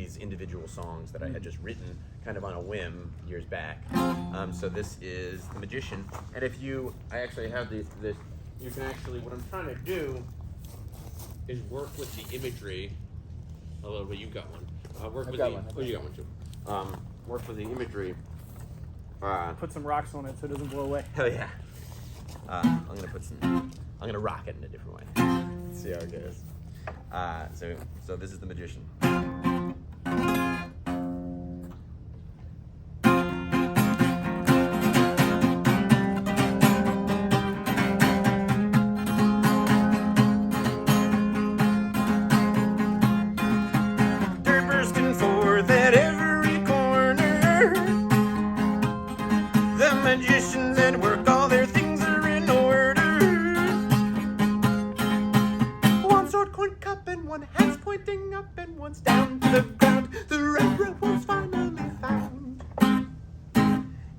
these individual songs that I had just written kind of on a whim years back. So this is The Magician. And I actually have this, you can actually, what I'm trying to do is work with the imagery a little bit. You've got one. Work with one. Oh, you got one too. Work with the imagery. Put some rocks on it so it doesn't blow away. Hell yeah. I'm gonna rock it in a different way. Let's see how it goes. So this is The Magician. Dirt bursting forth at every corner. The magicians at work, all their things are in order. One sword, coin, cup, and one hand's pointing up, and one's down to the ground. The red rope was finally found.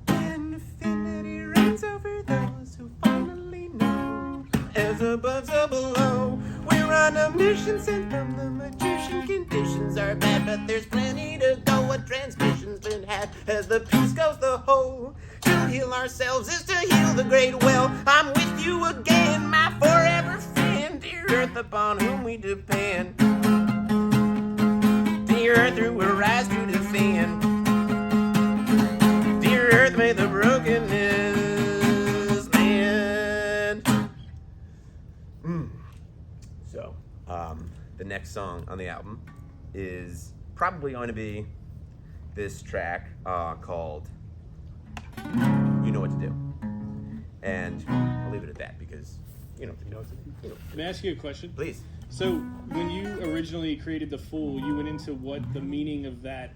Infinity reigns over those who finally know. As above, so below. We're on a mission sent from the magician. Conditions are bad, but there's plenty to go. A transmission's been had. As the piece goes the whole. To heal ourselves is to heal the great well. I'm with you again, my forever friend. Dear Earth, upon whom we depend. Dear Earth, through her eyes to defend. Dear Earth, may the brokenness mend. So, the next song on the album is probably going to be this track called You Know What to Do. And I'll leave it at that because you know what to do. Can I ask you a question? Please. So, when you originally created The Fool, you went into what the meaning of that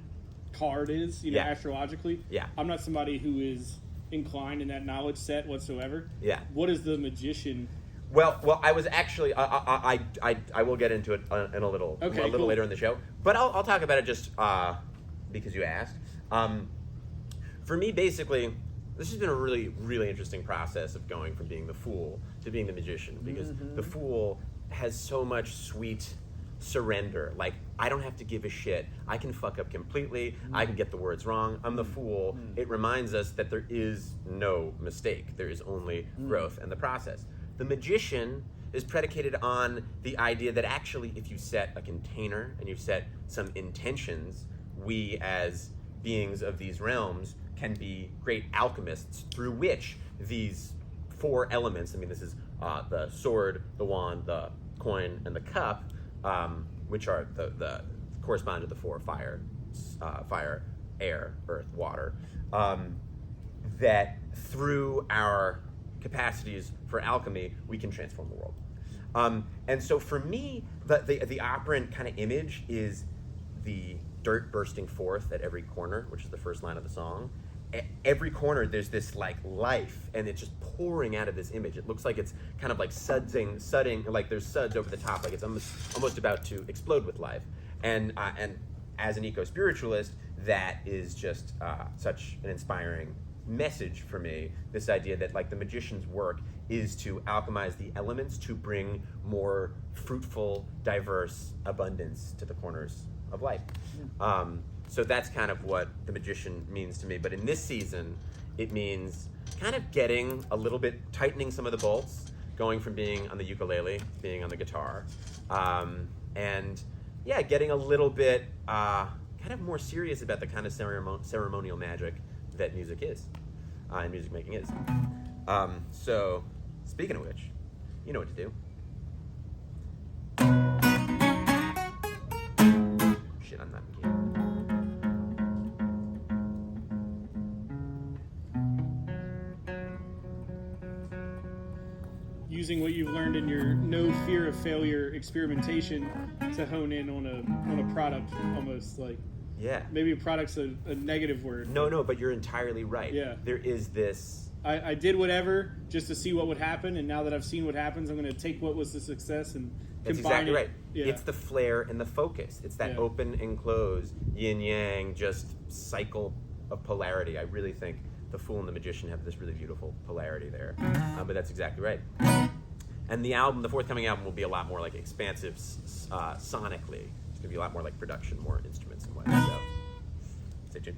card is, Yeah. astrologically. Yeah. I'm not somebody who is inclined in that knowledge set whatsoever. Yeah. What is the magician? Well, I was actually I will get into it in a little cool. later in the show, but I'll talk about it just because you asked. For me, basically, this has been a really, really interesting process of going from being the fool to being the magician, because the fool has so much sweet surrender. Like, I don't have to give a shit. I can fuck up completely. I can get the words wrong. I'm the fool. It reminds us that there is no mistake. There is only growth and the process. The magician is predicated on the idea that actually if you set a container and you set some intentions, we as beings of these realms can be great alchemists through which these four elements, I mean this is the sword, the wand, the coin, and the cup, which are the correspond to the four fire, air, earth, water, that through our capacities for alchemy, we can transform the world. And so for me, the operant kind of image is the dirt bursting forth at every corner, which is the first line of the song. At every corner, there's this like life, and it's just pouring out of this image. It looks like it's kind of like sudsing, like there's suds over the top, like it's almost about to explode with life. And as an eco-spiritualist, that is just such an inspiring message for me, this idea that like the magician's work is to alchemize the elements to bring more fruitful, diverse abundance to the corners of life. So that's kind of what the magician means to me. But in this season, it means kind of getting a little bit, tightening some of the bolts, going from being on the ukulele, being on the guitar, and yeah, getting a little bit kind of more serious about the kind of ceremonial magic that music is, and music making is. So, speaking of which, you know what to do. Shit, I'm not in key. Using what you've learned in your no fear of failure experimentation to hone in on a product, almost like. Yeah. Maybe a product's a negative word. No, but you're entirely right. Yeah. There is this. I did whatever just to see what would happen, and now that I've seen what happens, I'm going to take what was the success and That's combine exactly it. right. Yeah. It's the flare and the focus. It's that open and close, yin yang, just cycle of polarity. I really think the Fool and the Magician have this really beautiful polarity there. But that's exactly right. And the forthcoming album will be a lot more like expansive sonically. It's gonna be a lot more like production, more instruments and whatnot. So stay tuned.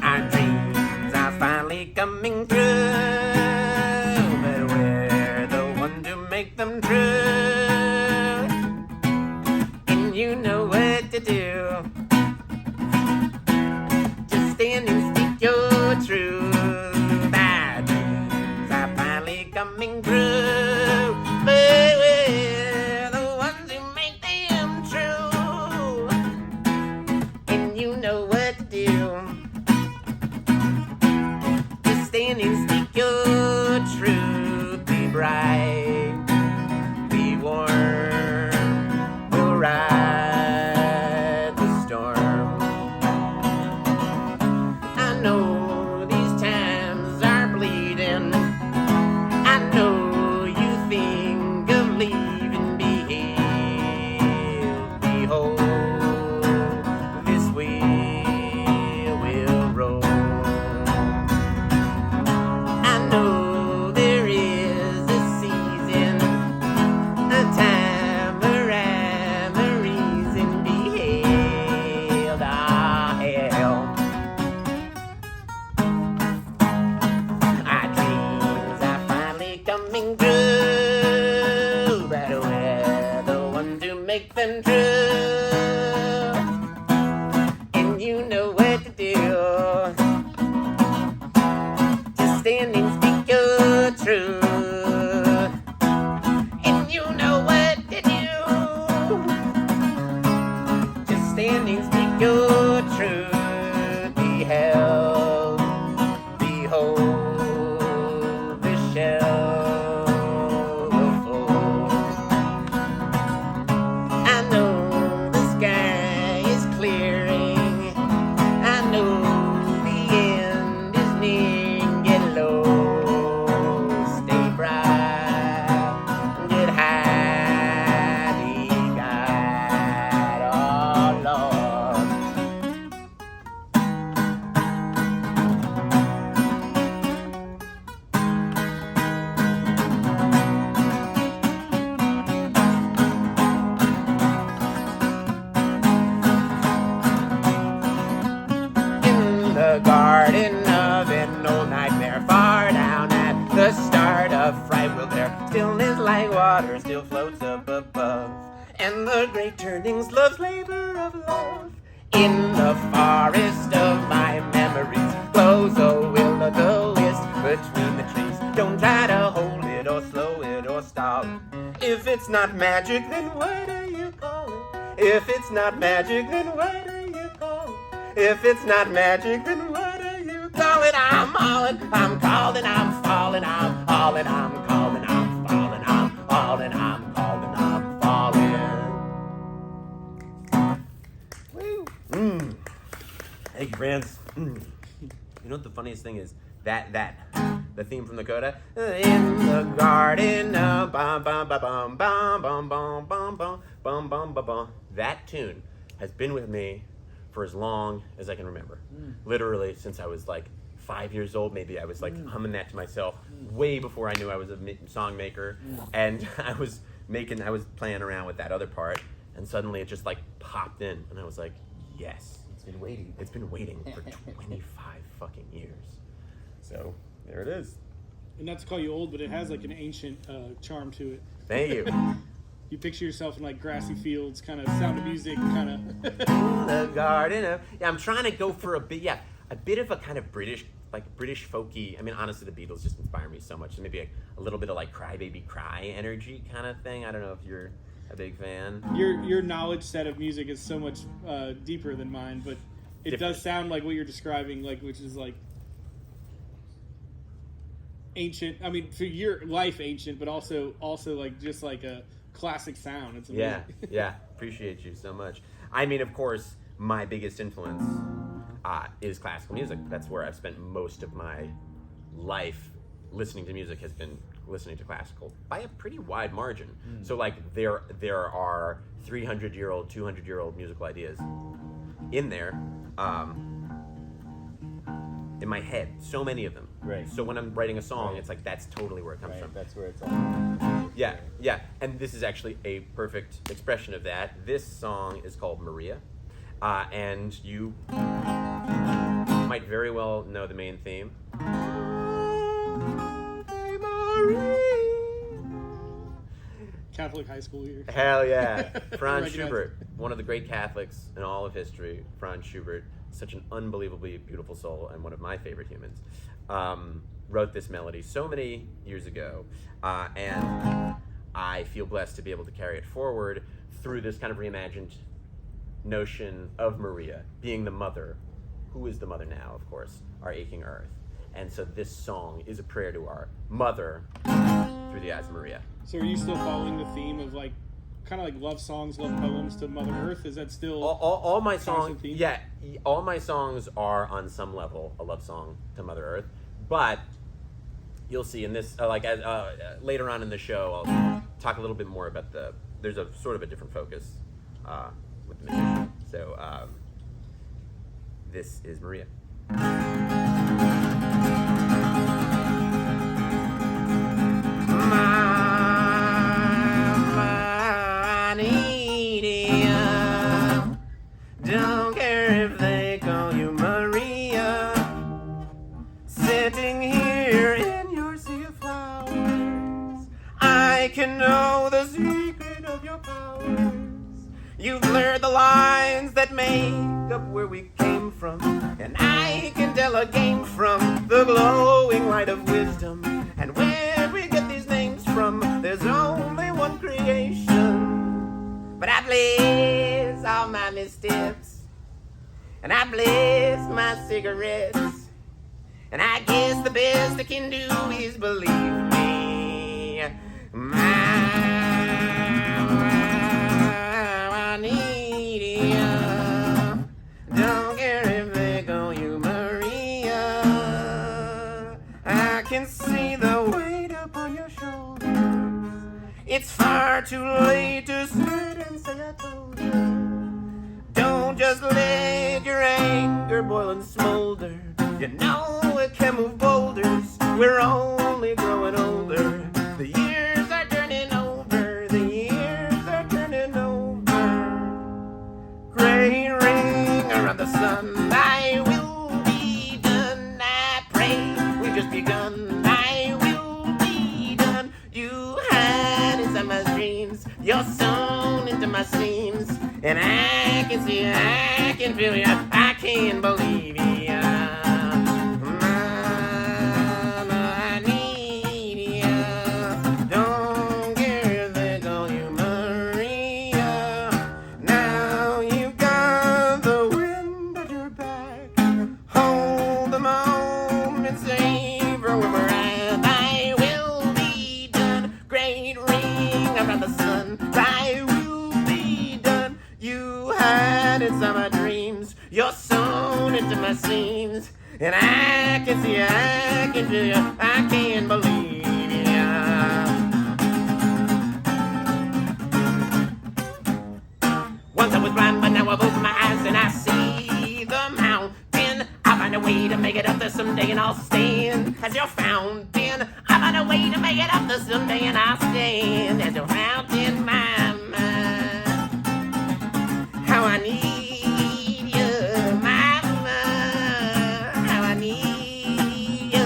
Our dreams are finally coming true, but we're the one to make them true. And you know what to do. Just stand and speak your truth. Our dreams are finally coming true, but we're the ones who make them true. And you know what to do. Just stand and speak your truth. Be bright, be warm, we'll ride the storm. I know these times are bleeding. I know you think of leaving. Be healed, behold, this wheel will roll. I know there is a season, a time, a rhyme, a reason. Be hailed, ah, hell. Our dreams are finally coming true, but we're the ones who make them true. And you know what to do. Just stand and speak your truth. And you know what to do. Just stand and speak your truth. Be held, behold, the shell will fall. I know the sky is clearing. I know the end is near. Get low, stay bright, get high, be guide, oh Lord. In the garden of an old nightmare, far down at the start of fright, will there stillness like water still floats up above, and the great turnings, love's labor of love. In the forest of my memories glows a will-o'-the-wisp between the trees. Don't try to hold it or slow it or stall it. If it's not magic, then what do you call it? If it's not magic, then what do you call it? If it's not magic, then what do you call it? I'm hauling, I'm calling, I'm falling, I'm hauling, I'm calling, I'm falling, I'm hauling, I'm calling, I'm falling. Woo. Thank you, friends. You know what the funniest thing is? The theme from the coda. In the garden of bum bum ba bum bum bum bum bum bum bum bum ba bum. That tune has been with me for as long as I can remember. Literally since I was like 5 years old. Maybe I was like humming that to myself way before I knew I was a song maker. And I was playing around with that other part, and suddenly it just like popped in, and I was like, yes. It's been waiting. It's been waiting for 25 fucking years. So there it is. And not to call you old, but it has like an ancient charm to it. Thank you. You picture yourself in like grassy fields, kind of Sound of Music, kind of. The garden of, yeah, I'm trying to go for a bit of a kind of British folky. I mean, honestly, the Beatles just inspire me so much. So maybe a little bit of like Cry Baby Cry energy kind of thing. I don't know if you're a big fan. Your knowledge set of music is so much deeper than mine, but it does sound like what you're describing, like, which is like ancient. I mean, for your life, ancient, but also like just like a classic sound. It's amazing. Yeah. Appreciate you so much. I mean, of course, my biggest influence is classical music. That's where I've spent most of my life listening to music, has been listening to classical by a pretty wide margin. So like there are 300-year-old, 200-year-old musical ideas in there. in my head. So many of them. Right. So when I'm writing a song, Right. it's like that's totally where it comes Right, from. that's where it's all. Yeah. And this is actually a perfect expression of that. This song is called Maria, and you might very well know the main theme. Catholic high school years. Hell yeah. Franz Recognize Schubert, one of the great Catholics in all of history. Franz Schubert, such an unbelievably beautiful soul and one of my favorite humans, wrote this melody so many years ago. And I feel blessed to be able to carry it forward through this kind of reimagined notion of Maria being the mother, who is the mother now, of course, our aching earth. And so this song is a prayer to our mother through the eyes of Maria. So are you still following the theme of like, kind of like love songs, love poems to Mother Earth? Is that still All my songs, constant theme? yeah, all my songs are on some level a love song to Mother Earth. But you'll see in this, later on in the show, I'll talk a little bit more about there's a sort of a different focus with the musician. So this is Maria. Don't care if they call you Maria. Sitting here in your sea of flowers, I can know the secret of your powers. You've blurred the lines that make up where we came from, and I can tell a game from the glowing light of wisdom. And where we get these names from, there's only one creation. But I bless all my missteps, and I bless my cigarettes, and I guess the best I can do is believe me. I need you. Don't care if they call you Maria. I can see the weight upon your shoulders. It's far too late to sit and say I told you. Don't just let your anger boil and smolder. You know it can move boulders. We're only growing older. The years are turning over. The years are turning over. Gray ring around the sun. I will be done. I pray we've just begun. I will be done. You hide inside my dreams. You're sewn into my seams. And I can see you, I can feel you, I can believe you. I need you. Don't care if they call you Maria. Now you've got the wind at your back. Hold the moment, savor where we're at. I will be done. Great ring around the sun. I will be done. You hide inside my dreams. You're sewn into my seams. And I can see you, I can feel you, I can believe you. Once I was blind, but now I've opened my eyes and I see the mountain. I'll find a way to make it up there someday and I'll stand as your fountain. I'll find a way to make it up there someday and I'll stand as your fountain, my mind. How I need you, mama. How I need you.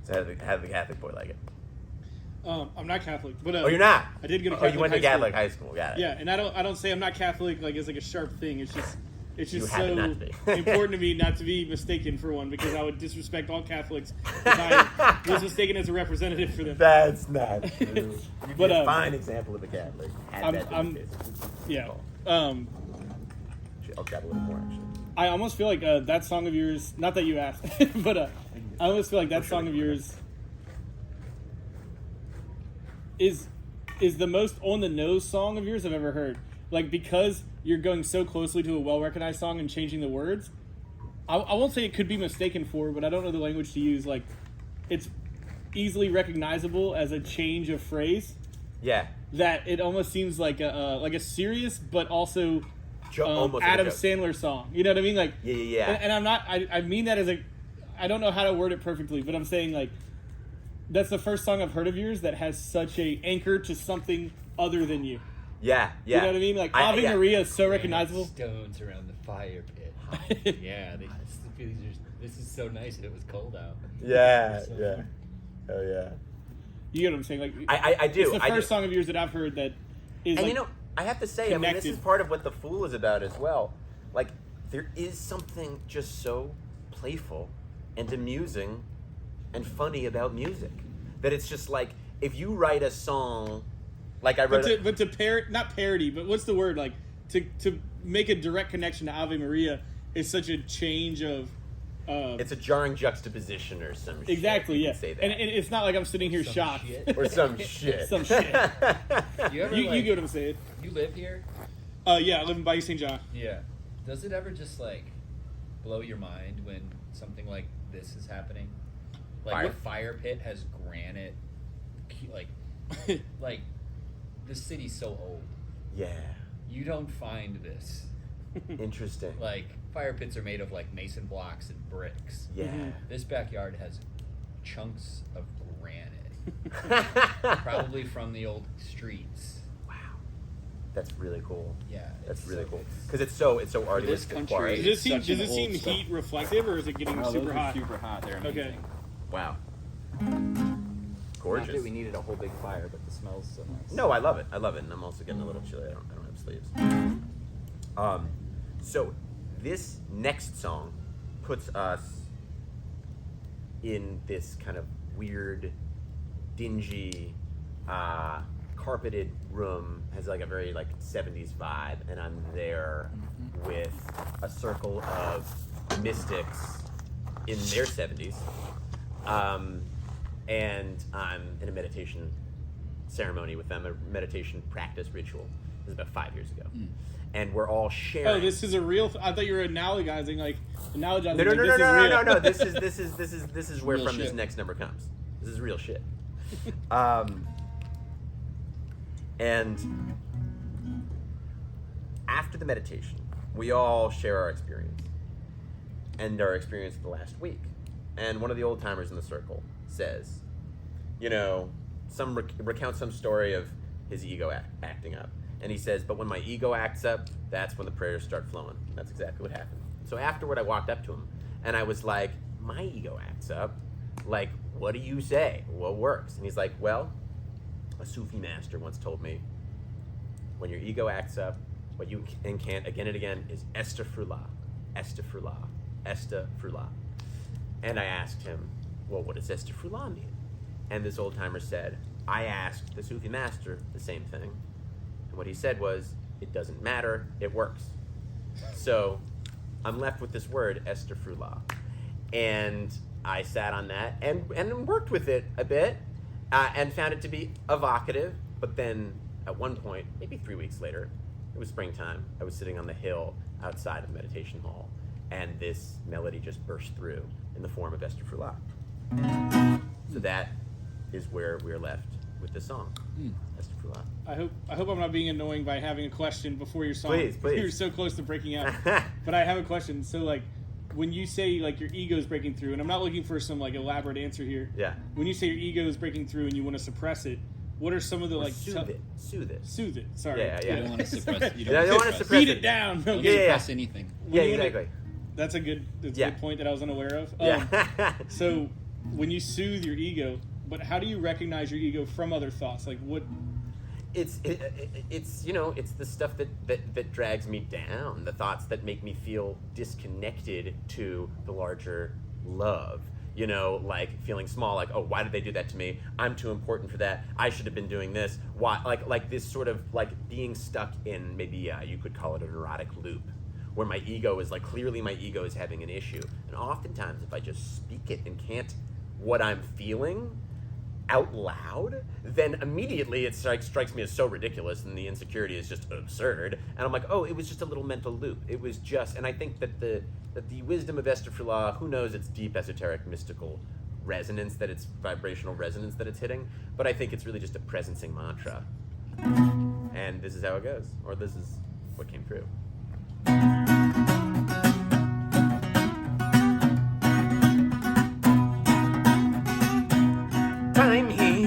So how did the Catholic boy like it? I'm not Catholic, but Oh, you're not? I did go to Oh, Catholic you went to high school. Catholic high school. Got it. Yeah, and I don't say I'm not Catholic like it's like a sharp thing. It's just You happen so not to be. important to me not to be mistaken for one because I would disrespect all Catholics if I was mistaken as a representative for them. That's not true. You'd But, be a fine example of a Catholic. Yeah. I'll grab a little more, actually. I almost feel like that song of yours. Not that you asked, but I almost feel like that song of yours is the most on the nose song of yours I've ever heard. Like because you're going so closely to a well recognized song and changing the words. I won't say it could be mistaken for, but I don't know the language to use. Like it's easily recognizable as a change of phrase Yeah. that it almost seems like a serious but also Almost like a Adam joke. Sandler song. You know what I mean? Like Yeah. And I'm not. I mean that as a. I don't know how to word it perfectly, but I'm saying like that's the first song I've heard of yours that has such a anchor to something other than you. Yeah. You know what I mean? Like Ave Maria is so recognizable. Stones around the fire pit. Yeah, this is so nice that it was cold out. Yeah. So Yeah. fun. Oh yeah. You get what I'm saying? Like I do. It's the I first do. song of yours that I've heard that is. And like, you know, I have to say, I mean, this connected. is part of what The Fool is about as well. Like, there is something just so playful and amusing and funny about music that it's just like, if you write a song, like I wrote, but to not parody, but what's the word? Like to make a direct connection to Ave Maria is such a change of. it's a jarring juxtaposition or some shit. Exactly, You yeah. can say that. And it's not like I'm sitting here Some shocked. shit. Or some shit. Some shit. You ever You get what I'm saying? You live here? Yeah, I live in Bayou St. John. Yeah. Does it ever just like blow your mind when something like this is happening? Like Fire? the fire pit has granite, like the city's so old. Yeah. You don't find this. Interesting. Like fire pits are made of like mason blocks and bricks. Yeah. This backyard has chunks of granite, probably from the old streets. Wow. That's really cool. Yeah, That's it's really so- cool. Because it's so arduous. This to country acquire. is Does such it an seem old stuff. heat reflective or is it getting Oh, super those hot? are super hot. They're amazing. Okay. Wow. Not Gorgeous. that we needed a whole big fire, but the smell's so nice. No, I love it. I love it, and I'm also getting a little chilly. I don't have sleeves. So this next song puts us in this kind of weird, dingy, carpeted room. Has like a very like 70s vibe, and I'm there with a circle of mystics in their 70s. And I'm in a meditation ceremony with them, a meditation practice ritual. This is about 5 years ago. And we're all sharing. Oh, this is a real. I thought you were analogizing like analogizing. No, like, this is real. no. This is where Real from this shit. next number comes. This is real shit. And after the meditation, we all share our experience and our experience of the last week. And one of the old timers in the circle says, you know, recounts some story of his ego acting up. And he says, but when my ego acts up, that's when the prayers start flowing. That's exactly what happened. So afterward, I walked up to him and I was like, my ego acts up. Like, what do you say? What works? And he's like, well, a Sufi master once told me, when your ego acts up, what you can't again and again is astaghfirullah, astaghfirullah, astaghfirullah. And I asked him, well, what does astaghfirullah mean? And this old timer said, I asked the Sufi master the same thing. And what he said was, it doesn't matter, it works. So I'm left with this word, astaghfirullah. And I sat on that and worked with it a bit and found it to be evocative. But then at one point, maybe 3 weeks later, it was springtime, I was sitting on the hill outside of the meditation hall, and this melody just burst through in the form of astaghfirullah. So that is where we're left with the song, astaghfirullah. I hope I'm not being annoying by having a question before your song. Please. You're so close to breaking out. But I have a question. So like, when you say like your ego is breaking through, and I'm not looking for some like elaborate answer here. Yeah. When you say your ego is breaking through and you want to suppress it, what are some of the like Soothe it. Soothe it. Sorry. Yeah. You don't want to suppress it. You Yeah, I don't want to suppress Beat it. it down. You Okay. don't Yeah. suppress anything. Yeah, When you wanna- exactly. That's a good point that I was unaware of. Yeah. So when you soothe your ego, but how do you recognize your ego from other thoughts? Like what? It's you know, it's the stuff that drags me down, the thoughts that make me feel disconnected to the larger love. You know, like feeling small, like, oh, why did they do that to me? I'm too important for that. I should have been doing this. Why? Like this sort of like being stuck in maybe you could call it a neurotic loop, where my ego is like, clearly my ego is having an issue. And oftentimes if I just speak it and can't what I'm feeling out loud, then immediately it strikes me as so ridiculous, and the insecurity is just absurd. And I'm like, oh, it was just a little mental loop. It was just, and I think that the wisdom of Astaghfirullah, who knows its deep, esoteric, mystical resonance that it's vibrational resonance that it's hitting, but I think it's really just a presencing mantra. And this is how it goes, or this is what came through. Time he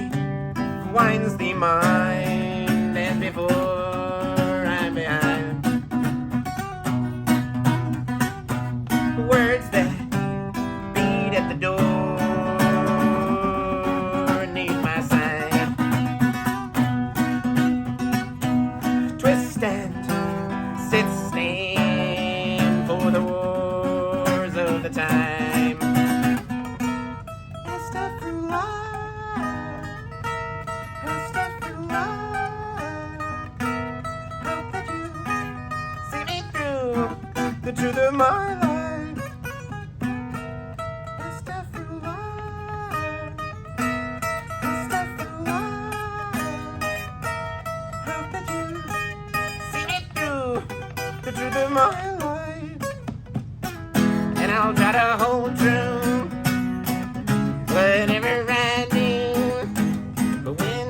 winds the mind, and before I'm behind, words that beat at the door need my sign. Twist and sit, stand for the wars of the time. And step through life, and step through life. Hope that you see me through the truth of my life. And step through life, and step through life. Hope that you see me through the truth of my life. And I'll try to hold true whatever I do. But when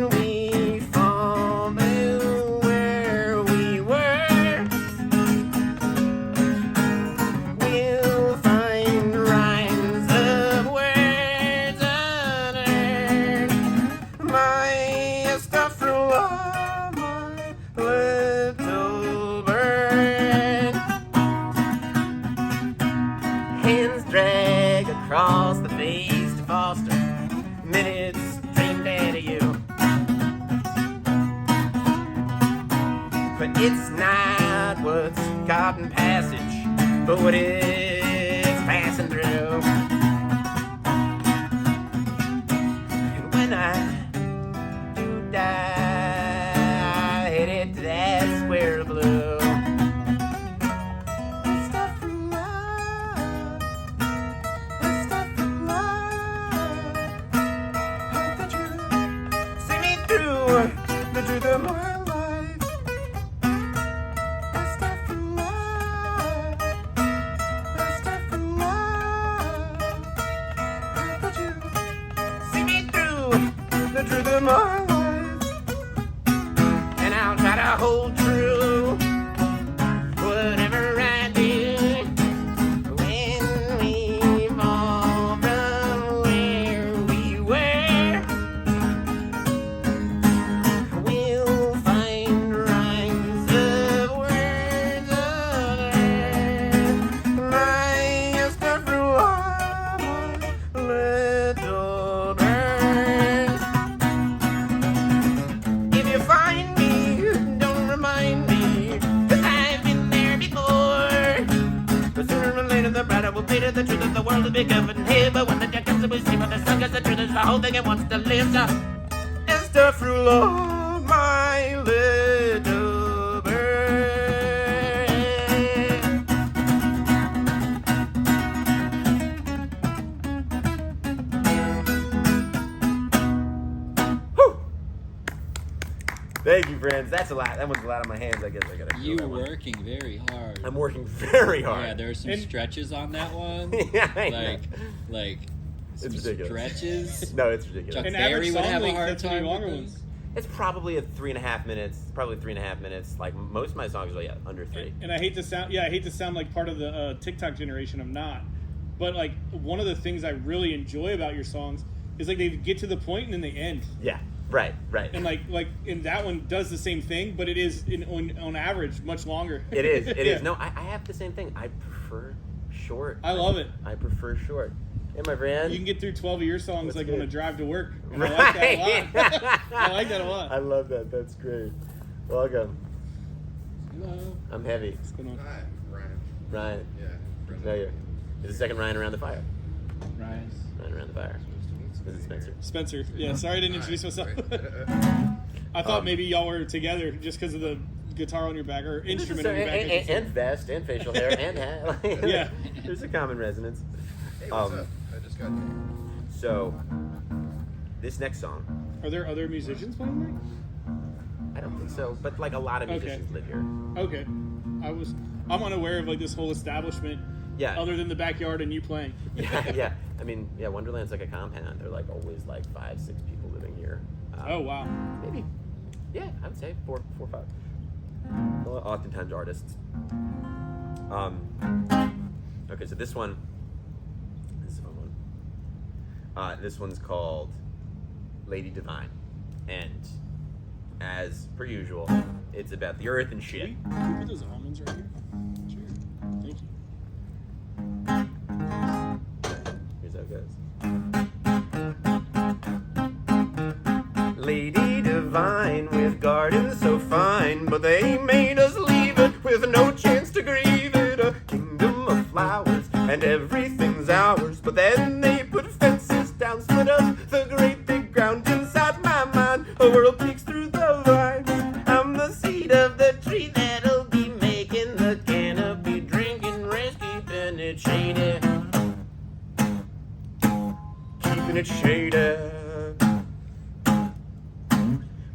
we fall to where we were, we'll find rhymes of words unearned. My astaghfirullah, my little bird. Hands drag across the face to foster minutes dreamed out of you. But it's not what's caught in passage, but what is passing through. And when I do die, headed to that square of blue. Step through life, step through life. Hope that you see me through the truth of my life. Step through life, step through life. Hope that you see me through the truth of my life. And I'll try to hold true whatever I do. When we fall from where we were, we'll find rhymes of words unearned. My astaghfirullah, my little bird. If you find me, don't remind me, 'cause I've been there before. But sooner or later the brighter will be to the truth of the world to be given here. But when the day comes we see, but the sun gets the truth is the whole thing it wants to live. So astaghfirullah, my little bird. Whew. Thank you, friends. That's a lot. That one's a lot on my hands. I guess I gotta. You that were one. working very hard. I'm working very hard. Yeah, there are some And- stretches on that one. Yeah, I know. like some It's ridiculous. stretches. No, it's ridiculous. Chuck An Berry average would song have a length, hard that's gonna be time longer with ones. this. It's probably a 3.5 minutes. Probably 3.5 minutes. Like most of my songs are under 3. And I hate to sound, like part of the TikTok generation. I'm not, but like one of the things I really enjoy about your songs is like they get to the point and then they end. Yeah. Right. And like in that one does the same thing, but it is on average much longer. It is. It Yeah. is. No, I have the same thing. I prefer short. I love it. I prefer short. Hey, my friend. You can get through 12 of your songs That's like good. on a drive to work. And Right. I like that a lot. I like that a lot. I love that. That's great. Welcome. Hello. I'm heavy. What's going on? Hi, Ryan. Ryan. Yeah. Good to know you. This is the second Ryan around the fire. Right. Ryan around the fire. This is Spencer. Spencer. Yeah, sorry I didn't introduce myself. Right. I thought maybe y'all were together just because of the guitar on your back or instrument on your back. And vest and facial hair and hat. Yeah. There's a common resonance. Hey, what's up? I just got here. So, this next song, Are there other musicians playing I don't think so, but like a lot of Okay. musicians live here. there? Okay. I'm unaware of like this whole establishment Yeah. Other than the backyard and you playing. Yeah. I mean, yeah, Wonderland's like a compound. There are like always like 5, 6 people living here. Oh, wow. Maybe. Yeah, I would say 4, 5. Well, oftentimes artists. Okay, so this is a fun one. This one's called Lady Divine. And as per usual, it's about the earth and shit. Can you put those almonds right here? Sure. Thank you. Here's how it goes. Lady Divine with gardens so fine, but they made us leave it with no chance to grieve it. A kingdom of flowers and everything's ours, but then they put fences down, split up the great big ground. Inside my mind, a world peeks through the vines. I'm the seed of the tree that'll be making the canopy, drinking rest, keeping it shaded. Keeping it shaded.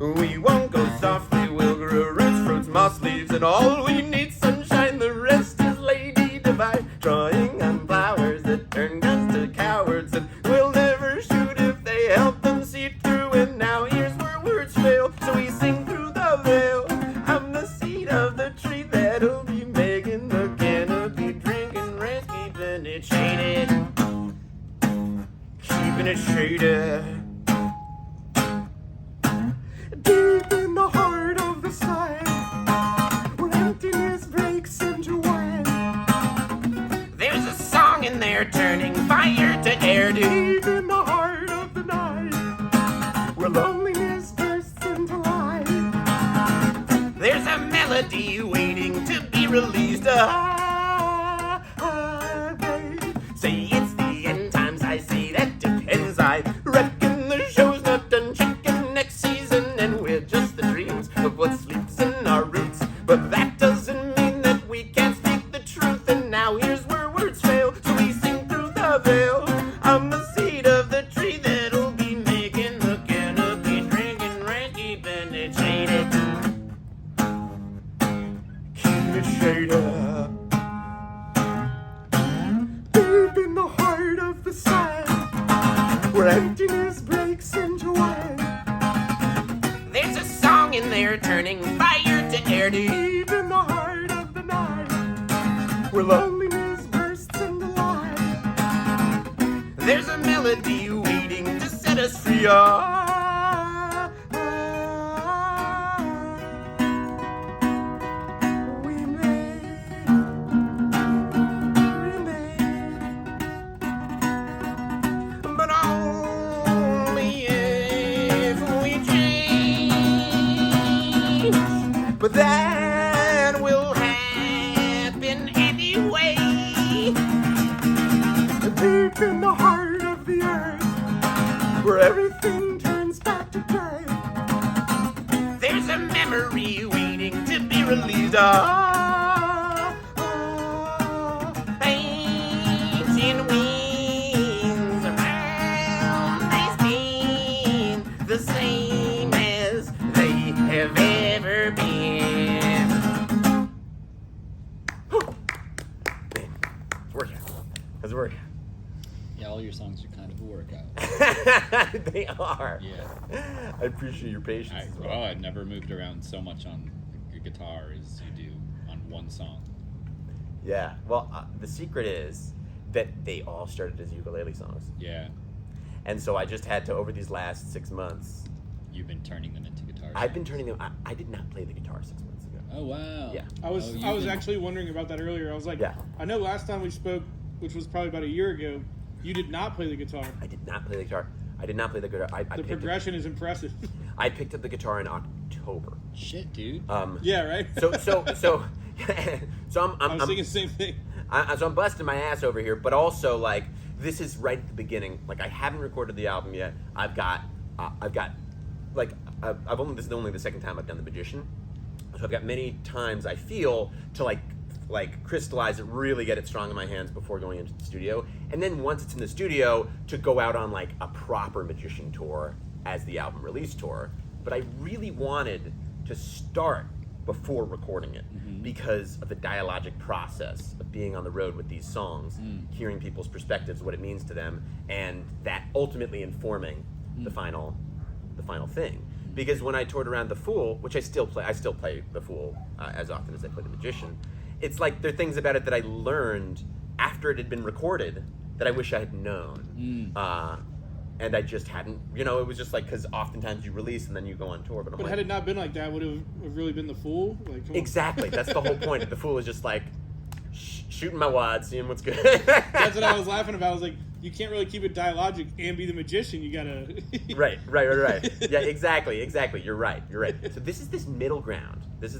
We won't go softly, we'll grow roots, fruits, moss, leaves, and all we need sunshine. The rest is Lady Divine, drawing on flowers that turn guns to cowards, and we'll never shoot if they help them see through. And now here's where words fail, so we sing through the veil. I'm the seed of the tree that'll be making the canopy, drinking rest, keeping it shaded. Keeping it shaded. Deep in the heart of the sky, where emptiness breaks into wine, there's a song in there turning fire to air. Deep in the heart of the night, where loneliness bursts into life, there's a melody waiting to be released. Say it's the end times, I say that depends. I reckon the show's not done chicken next season, and we're just the dreams of what sleeps in our roots. But that doesn't mean that we can't speak the truth. And now here's where words fail, so we sing through the veil. I'm the seed of the tree that'll be making the canopy, drinking rain, keeping it shaded. Keeping it shaded. Deep in the heart of the sand, where emptiness breaks into wine, there's a song in there turning fire to air. Deep in the heart of the night, where loneliness bursts into life, there's a melody waiting to set us free. We may remain, but only if we change. But that will happen anyway. Deep in the heart of the earth, where everything turns back to dirt, there's a memory waiting to be released. Ancient winds around, they spin the same as they have ever been. Man, it's working. It's working. Yeah, all your songs are kind of a workout. They are. Yeah. I appreciate your patience. as well. I've never moved around so much on the guitar as you do on one song. Yeah. Well, the secret is that they all started as ukulele songs, Yeah, and so I just had to, over these last 6 months, you've been turning them into guitars. I've been turning them. I did not play the guitar 6 months ago. Oh wow. Yeah. I was Oh, you've I was been- actually wondering about that earlier. I was like, Yeah. I know last time we spoke, which was probably about a year ago, you did not play the guitar. I did not play the guitar. I did not play the guitar. I The picked progression is impressive. I picked up the guitar in October. Shit, dude. Yeah, right? So so I was I'm thinking the same thing. so I'm busting my ass over here, but also like this is right at the beginning. Like I haven't recorded the album yet. I've got like this is only the second time I've done The Magician, so I've got many times I feel to like crystallize it, really get it strong in my hands before going into the studio, and then once it's in the studio to go out on like a proper Magician tour as the album release tour. But I really wanted to start before recording it because of the dialogic process of being on the road with these songs, hearing people's perspectives, what it means to them, and that ultimately informing the final thing. Because when I toured around The Fool, which I still play The Fool as often as I play The Magician, it's like there are things about it that I learned after it had been recorded that I wish I had known. And I just hadn't, it was just like, because oftentimes you release and then you go on tour. But had it not been like that, would it have really been The Fool? Like, come on. Exactly. That's the whole point. The Fool is just like shooting my wad, seeing what's good. That's what I was laughing about. I was like, you can't really keep it dialogic and be the magician. You gotta. Right. Yeah, exactly. You're right. So this is this middle ground. This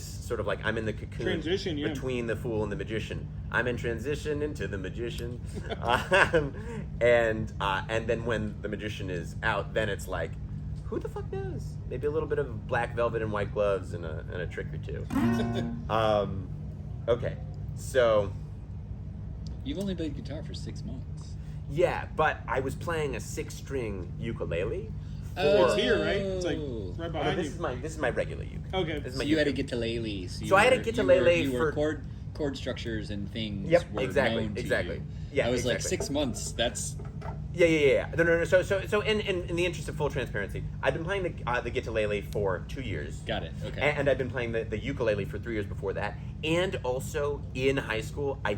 sort of like I'm in the cocoon transition, between the Fool and the Magician. I'm in transition into the Magician, and then when the Magician is out, then it's like, who the fuck knows? Maybe a little bit of black velvet and white gloves and a trick or two. Okay, so You've only played guitar for 6 months. yeah, but I was playing a 6-string ukulele. It's here, right? It's like right Oh, behind this you. is my regular uke. Okay. This is So my you had a uke. guitarlele. So I had a guitarele you were for- chord structures and things. Yep, were exactly, known to exactly. you. Yeah, I was like exactly. 6 months. That's Yeah. No. So in the interest of full transparency, I've been playing the guitarele for 2 years. got it. Okay. And I've been playing the ukulele for 3 years before that. And also in high school, I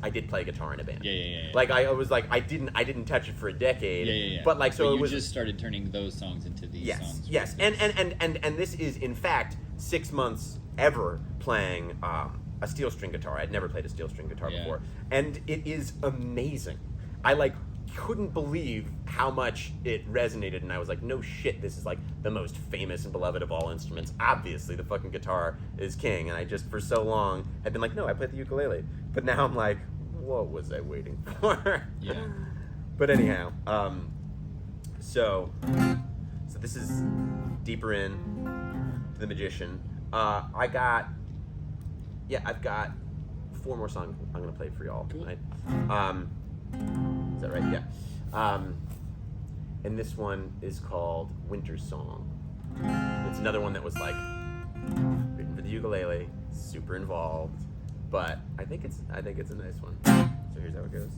did play guitar in a band. Yeah. Like I was like I didn't touch it for a decade. Yeah. But like so But it you was just started turning those songs into these songs. Yes. And this is in fact 6 months ever playing a steel string guitar. I'd never played a steel string guitar Yeah. before, and it is amazing. I couldn't believe how much it resonated, and I was like, no shit, this is like the most famous and beloved of all instruments. Obviously the fucking guitar is king, and I just for so long had been like, no, I played the ukulele, but now I'm like, what was I waiting for? Yeah. But anyhow, so this is deeper in to the Magician. I've got 4 more songs I'm gonna play for y'all Cool. tonight. Is that right? Yeah. And this one is called Winter Song. It's another one that was like written for the ukulele, super involved, but I think it's a nice one. So here's how it goes.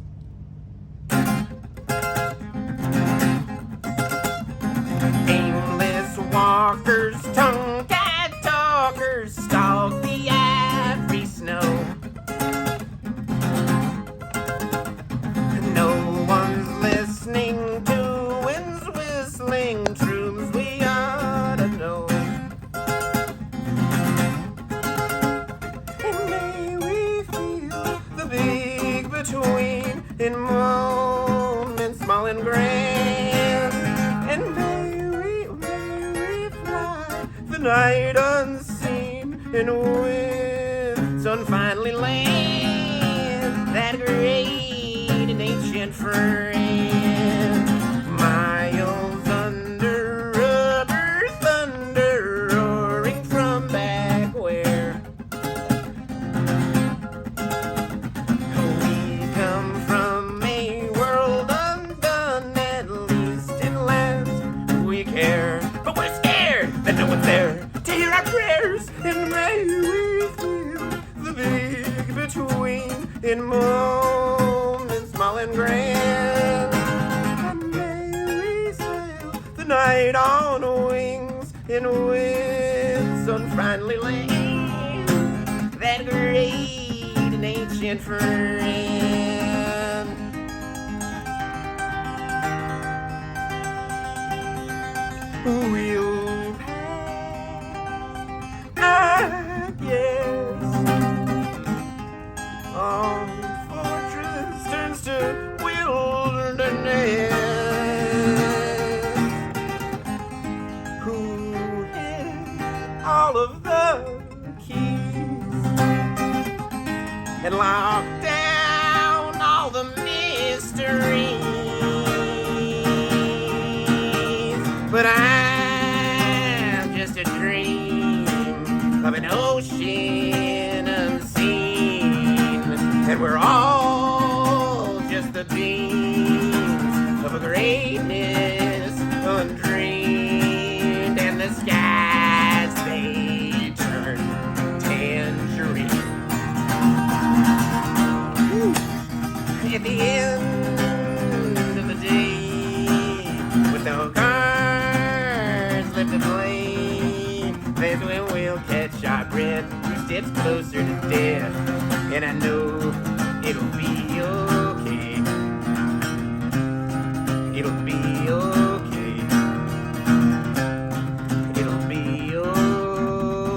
Aimless walkers, tongue-tied talkers, stalk the ivory snow. No one's listening to winds whistling, truths we ought to know. And may we feel the big between in moments small and grand. And may we fly the night unseen in winds on finally land that great and ancient friend. Miles under rubber thunder roaring from back where we come from, a world undone. At least it lasts we care, but we're scared that no one's there to hear our prayers. And may we feel the big between in moments small and grand. And may we sail the night on wings in winds on friendly land, that great and ancient friend. We'll pass, I guess, on fortress turns to wilderness. Who had all of the keys and locked down all the mysteries? But I'm just a dream of an ocean unseen, and we're all just the beams of a greatness undreamed, and the skies That's when we'll catch our breath, 2 steps closer to death. And I know it'll be okay. It'll be okay. It'll be okay.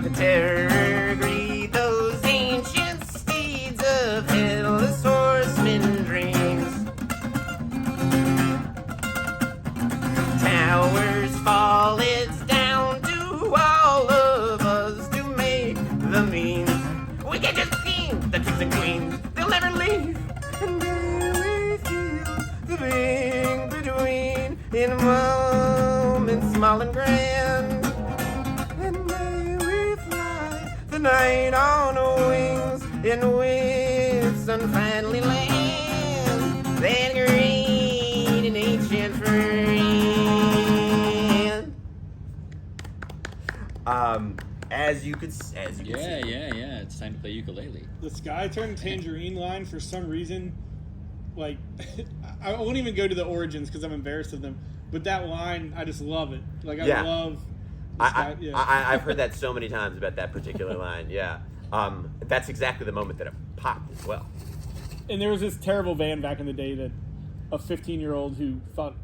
The terror greed those ancient steeds of headless horsemen dreams. Towers fall, it's down to all of us to make the means. We can just be the kings and queens, they'll never leave. And then we feel the being between in moments small and grand. And may we fly the night on wings in whips unfinally land. That great and ancient friend. As you could see. Yeah. It's time to play ukulele. The Sky Turned Tangerine line, for some reason, like, I won't even go to the origins because I'm embarrassed of them. But that line, I just love it. Like, I Yeah. love. The Sky, I've heard that so many times about that particular line. Yeah, that's exactly the moment that it popped as well. And there was this terrible band back in the day that a 15-year-old who thought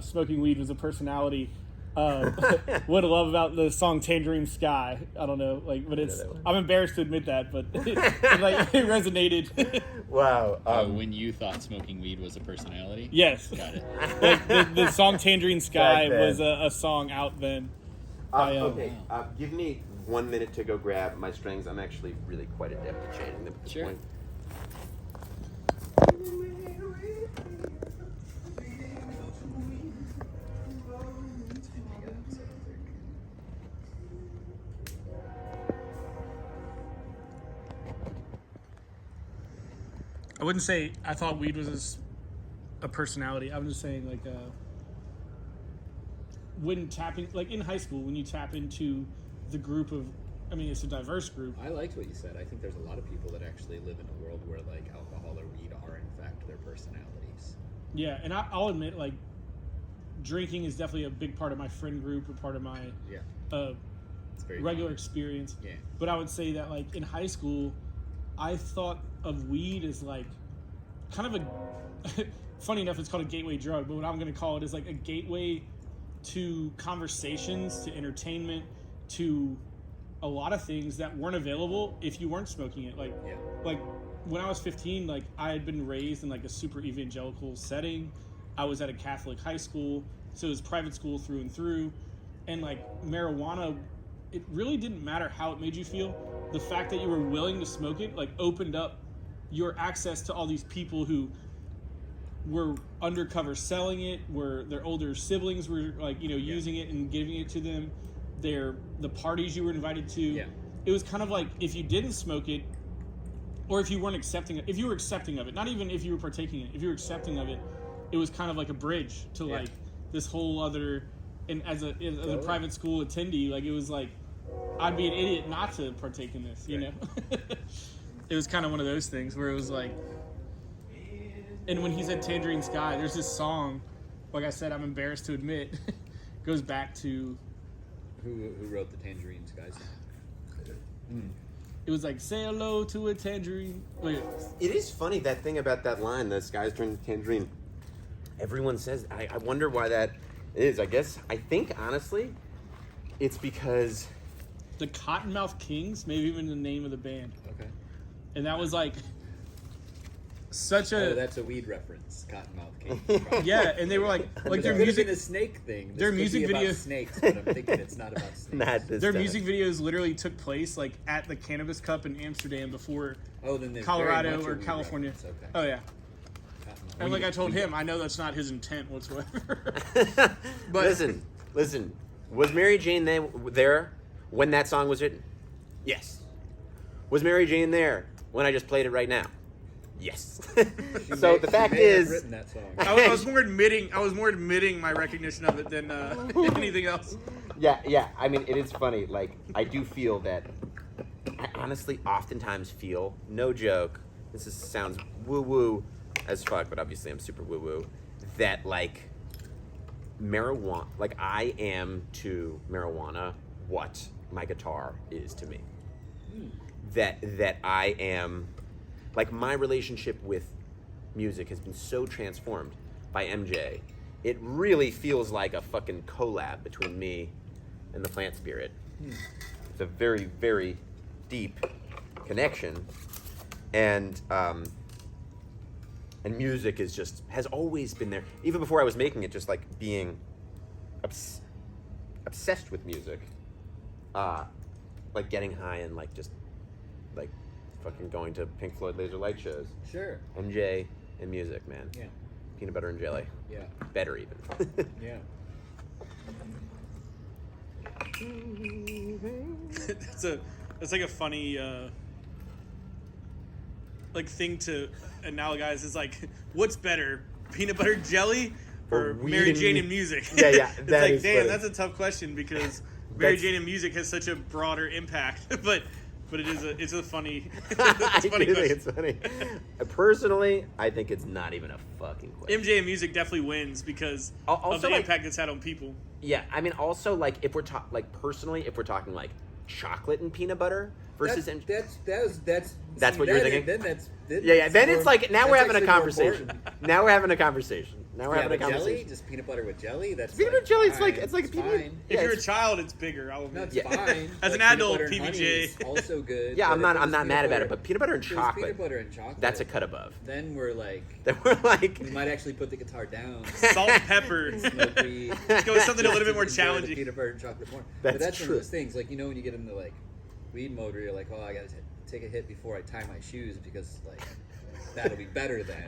smoking weed was a personality would love about the song Tangerine Sky. I don't know, like, but it's. I'm embarrassed to admit that, but it resonated. Wow. When you thought smoking weed was a personality? Yes. Got it. Like, the song Tangerine Sky Back then. was a song out then. by, Okay, give me 1 minute to go grab my strings. I'm actually really quite adept at changing them at this Sure. point. I wouldn't say I thought weed was a personality. I'm just saying, like, when tapping, like in high school, when you tap into the group of, I mean, it's a diverse group. I liked what you said. I think there's a lot of people that actually live in a world where like alcohol or weed are in fact their personalities. Yeah, and I'll admit, like, drinking is definitely a big part of my friend group, a part of my Yeah, it's very regular common. experience. Yeah. But I would say that, like, in high school, I thought of weed as, like, kind of a... funny enough, it's called a gateway drug, but what I'm going to call it is, like, a gateway to conversations, to entertainment, to a lot of things that weren't available if you weren't smoking it. Like, Yeah. like when I was 15, like, I had been raised in, like, a super evangelical setting. I was at a Catholic high school, so it was private school through and through. And, like, marijuana, it really didn't matter how it made you feel. The fact that you were willing to smoke it, like, opened up your access to all these people who were undercover selling it, where their older siblings were, like, you know, using it and giving it to them. The parties you were invited to. Yeah. It was kind of like, if you didn't smoke it, or if you weren't accepting it, if you were accepting of it, not even if you were partaking in it, if you were accepting of it, it was kind of like a bridge to, like, this whole other, and as a private school attendee, like, it was like, I'd be an idiot not to partake in this, you know? It was kind of one of those things where it was like, and when he said Tangerine Sky, there's this song, like I said, I'm embarrassed to admit, goes back to, Who wrote the Tangerine Skies? it was like, say hello to a tangerine. Wait, It is funny, that thing about that line, the skies turn tangerine. Everyone says, I wonder why that is. I think, honestly, it's because... the Cottonmouth Kings, maybe even the name of the band. Okay. And that was like such a... Oh, that's a weed reference. Cottonmouth King. yeah, and they were like their It could have music... been a snake thing. This their could music be about video- snakes, but I'm thinking it's not about snakes. Not this Their time. music videos literally took place, like, at the Cannabis Cup in Amsterdam before Oh, then they're very Colorado much a or weed California. reference, Okay. Oh, yeah. Cottonmouth. And like I told him, I know that's not his intent whatsoever. But listen. Was Mary Jane there when that song was written? Yes. Was Mary Jane there when I just played it right now? Yes. So the fact She may have is, written that song. I was more admitting my recognition of it than anything else. yeah. I mean, it is funny. Like, I do feel that. I honestly, oftentimes feel, no joke. Sounds woo woo. as fuck, but obviously I'm super woo woo. That like marijuana, like I am to marijuana what my guitar is to me. That I am, like my relationship with music has been so transformed by MJ. It really feels like a fucking collab between me and the plant spirit. It's a very, very deep connection, and music is just has always been there. Even before I was making it, just like being obsessed with music, like getting high and like just like fucking going to Pink Floyd laser light shows. Sure. MJ and music, man. Yeah. Peanut butter and jelly. Yeah. Better even. Yeah. That's like a funny like thing to analogize. Is like, what's better, peanut butter jelly or weed Mary and Jane mu- and music? Yeah, yeah, It's that like, is damn, funny. that's a tough question because Mary That's- Jane and music has such a broader impact. but it's a funny I it's a funny do question. think it's funny. Personally, I think it's not even a fucking question. MJ and music definitely wins because Also, of the like- impact it's had on people. Yeah, I mean, also like if we're talking like personally, if we're talking like chocolate and peanut butter versus MJ. That's what you're thinking? Then that's Yeah. Then it's like now we're having a actually more conversation. important. Now we're having a conversation. Now we're Yeah, having a but jelly, conversation. just peanut butter with jelly. That's Peanut like butter jelly, fine. it's like peanut- fine. If Yeah, you're a it's- child, it's bigger. I'll No, admit. it's Yeah. fine. As an Like, adult, peanut butter and honey PBJ. is also good. Yeah, but I'm if not. it I'm was not peanut mad about butter- it. But peanut butter and if it was chocolate. peanut butter and chocolate. That's a cut above. Then we're like, Then we're like. we might actually put the guitar down. Salt and pepper. Smoke weed. Let's go with something a little bit more Enjoy the challenging. Peanut butter and chocolate more. That's But that's one true. of those things. Like, you know, when you get into like weed mode, where you're like, oh, I gotta take a hit before I tie my shoes because like that'll be better then.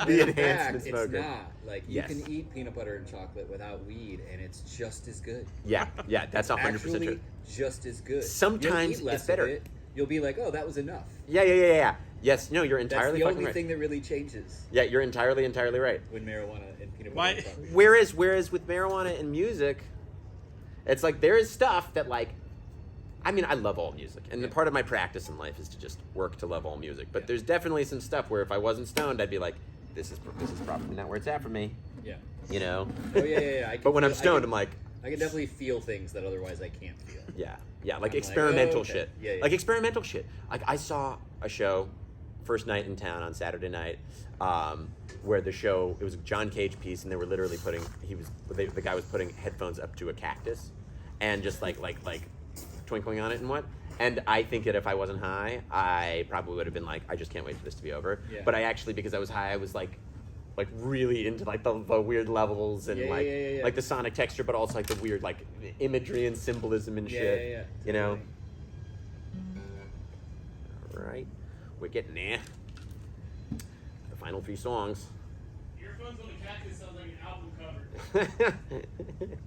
The In enhancement fact, it's smoker. not. Like you Yes. can eat peanut butter and chocolate without weed, and it's just as good. Yeah, that's 100% Actually, true. just as good. Sometimes You'll eat less it's better. Of it. You'll be like, oh, that was enough. Yeah. Yes, no, you're That's entirely the fucking only right. thing that really changes Yeah, you're entirely right. when marijuana and peanut Why- butter. and chocolate. Whereas with marijuana and music, it's like there is stuff that like, I mean, I love all music, and the part of my practice in life is to just work to love all music. But Yeah. there's definitely some stuff where if I wasn't stoned, I'd be like, this is probably not where it's at for me, Yeah. you know. Oh yeah. I can But when I'm feel- I stoned, can- I'm like, I can definitely feel things that otherwise I can't feel. yeah, like I'm like, experimental oh, okay. shit. Yeah, yeah. Like experimental shit. Like I saw a show, first night in town on Saturday night, where the show, it was a John Cage piece, and they were literally the guy was putting headphones up to a cactus, and just like twinkling on it and what. And I think that if I wasn't high, I probably would have been like, I just can't wait for this to be over. Yeah. But I actually, because I was high, I was like really into like the weird levels and Yeah. like the sonic texture, but also like the weird like imagery and symbolism and shit. Yeah. You know. Totally. All right, we're getting there. The final 3 songs. Earphones on the Cactus sounds like an album cover.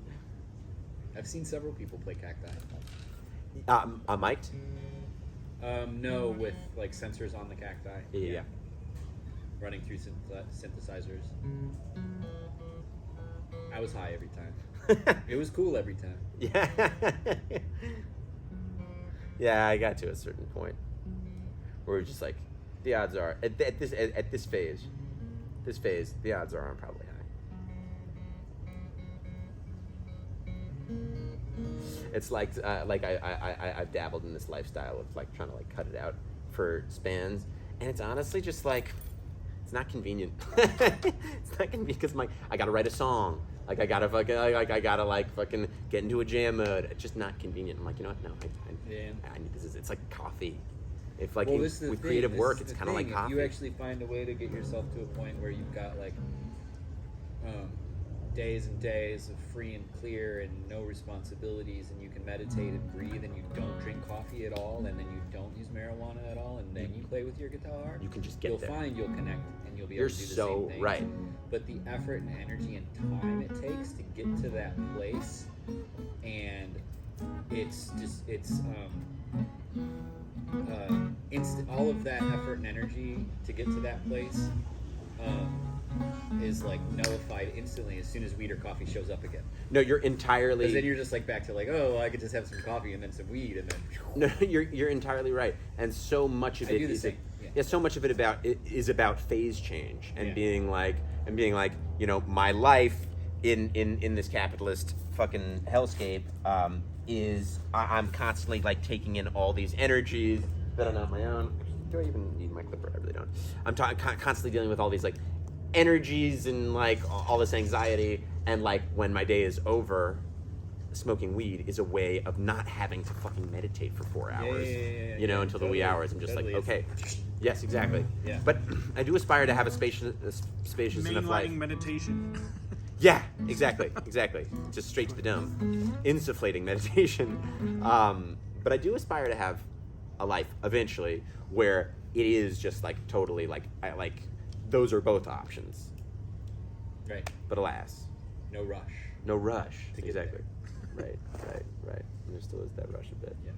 I've seen several people play cacti. Mic'd? No, with like sensors on the cacti. Yeah. Running through synthesizers. I was high every time. It was cool every time. Yeah. Yeah, I got to a certain point where we're just like, the odds are at this phase, the odds are I'm probably high. It's like I've dabbled in this lifestyle of like trying to like cut it out for spans, and it's honestly just like it's not convenient. It's not convenient because I gotta write a song, like I gotta fucking get into a jam mode. It's just not convenient. I'm like, you know what? No, I need this. It's like coffee. If like This is the with thing, creative this work, is it's the kind of like thing. coffee. If you actually find a way to get yourself to a point where you've got like days and days of free and clear and no responsibilities, and you can meditate and breathe, and you don't drink coffee at all, and then you don't use marijuana at all, and then you play with your guitar, You can just get you'll there. find you'll connect and you'll be You're able to do the so same thing. right. But the effort and energy and time it takes to get to that place, and it's all of that effort and energy to get to that place is like nullified instantly as soon as weed or coffee shows up again. No, you're entirely. Because then you're just like back to like, oh, well, I could just have some coffee and then some weed and then. No, you're entirely right, and so much of I it do the is same. Yeah. so much of it is about phase change and Yeah. being like, you know, my life in this capitalist fucking hellscape is I'm constantly like taking in all these energies that are not my own. Do I even need my clipper? I really don't. I'm constantly dealing with all these like energies and like all this anxiety, and like when my day is over, smoking weed is a way of not having to fucking meditate for 4 hours. You know, until the wee hours. I'm just Totally. like, okay, yes, exactly. Yeah. But I do aspire to have a spacious enough life. Mainlining meditation. Yeah, exactly. Just straight to the dome. Insufflating meditation. But I do aspire to have a life eventually where it is just like totally like those are both options. Right. But alas, No rush. no rush. To get Exactly. Right. And there still is that rush a bit. Yeah.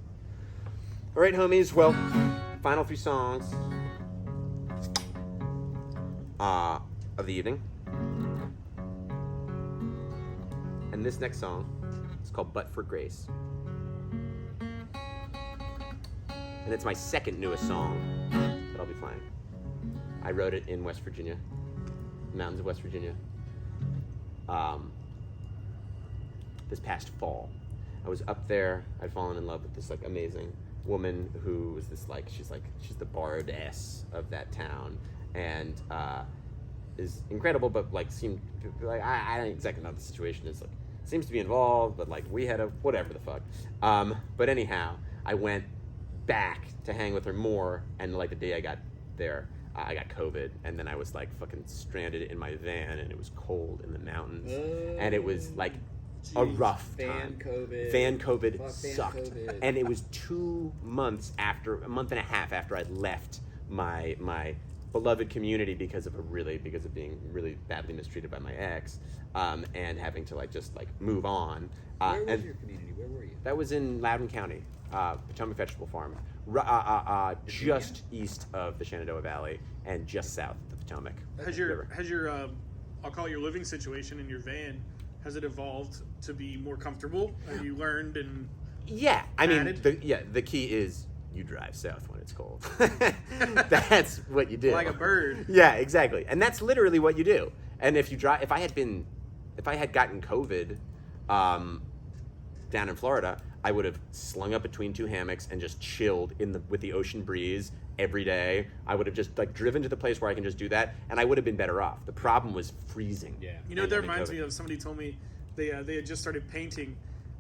All right, homies. Well, final 3 songs of the evening. And this next song is called But for Grace. And it's my second newest song that I'll be playing. I wrote it in West Virginia, mountains of West Virginia, this past fall. I was up there. I'd fallen in love with this like amazing woman who was this like she's the bardess of that town, and is incredible, but like seemed like I don't exactly know what the situation is. Like seems to be involved, but like we had a whatever the fuck. But anyhow, I went back to hang with her more, and like the day I got there, I got COVID, and then I was like fucking stranded in my van, and it was cold in the mountains, and it was like a rough time. Van COVID Fuck van sucked, COVID. and it was 2 months after, a month and a half after I'd left my beloved community because of being really badly mistreated by my ex, and having to like just like move on. Where was and your community? Where were you? that was in Loudoun County, Potomac Vegetable Farm, just east of the Shenandoah Valley and just south of the Potomac River. Has your I'll call it your living situation in your van, has it evolved to be more comfortable? Have you learned and Yeah, I mean, added? the key is you drive south when it's cold. That's what you do. like a bird? Yeah, exactly. And that's literally what you do. And if I had gotten COVID down in Florida, I would have slung up between 2 hammocks and just chilled with the ocean breeze every day. I would have just like driven to the place where I can just do that, and I would have been better off. The problem was freezing. Yeah. You know what that reminds me of? Somebody told me they had just started painting,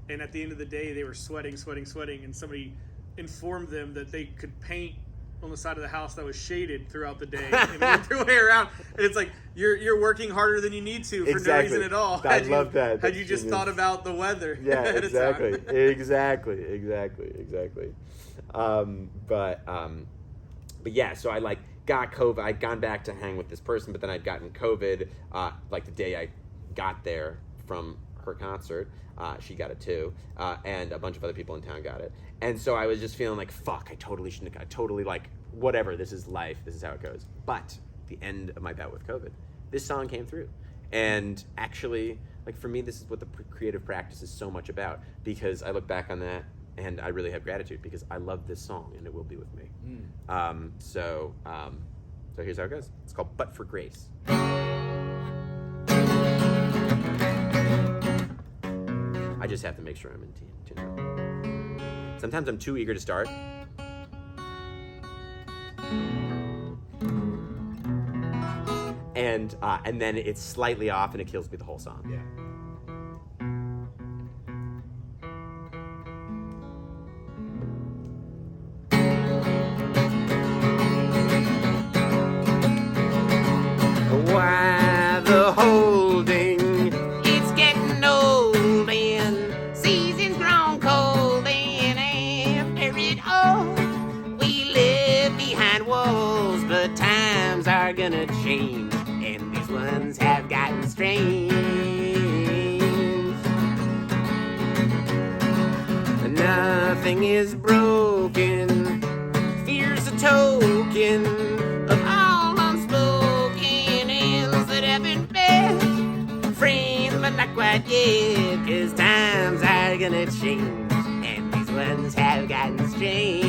and at the end of the day they were sweating, and somebody informed them that they could paint on the side of the house that was shaded throughout the day and work their way around. And it's like you're working harder than you need to for no reason at all. I love that. Had That's you just genius. thought about the weather. Yeah, ahead of exactly, time. exactly. But yeah, so I like got COVID. I'd gone back to hang with this person, but then I'd gotten COVID like the day I got there from her concert. She got it too, and a bunch of other people in town got it. And so I was just feeling like, fuck, I totally shouldn't have got, totally like, whatever, this is life, this is how it goes. But the end of my bout with COVID, this song came through. And actually, like for me, this is what the creative practice is so much about, because I look back on that and I really have gratitude because I love this song and it will be with me. So here's how it goes. It's called But for Grace. I just have to make sure I'm in tune. Sometimes I'm too eager to start. And then it's slightly off and it kills me the whole song. Yeah. Why the holding? It's getting old and season's grown cold, and after it all, we live behind walls, but times are gonna change, and these ones have gotten strange. Nothing is broken, fear's a token of all unspoken ills that have been fed. Friends, but not quite yet, 'cause times are gonna change, and these ones have gotten strange.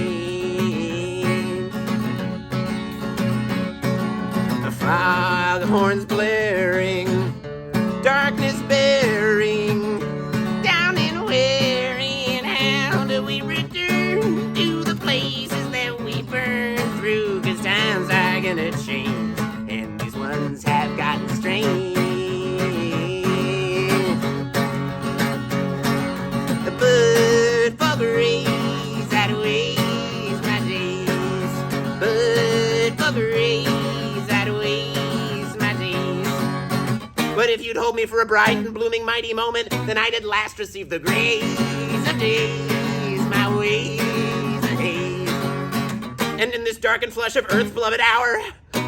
Foghorns blaring, darkness bearing, down and wearing. How do we return to the places that we burned through? 'Cause times are gonna change, and these ones have gotten strange. But buggeries outweighs my days. But buggeries outweighs my days. But if you'd hold me for a bright and blooming mighty moment, then I'd at last receive the grace of days, my ways of haze. And in this dark and flush of earth's beloved hour,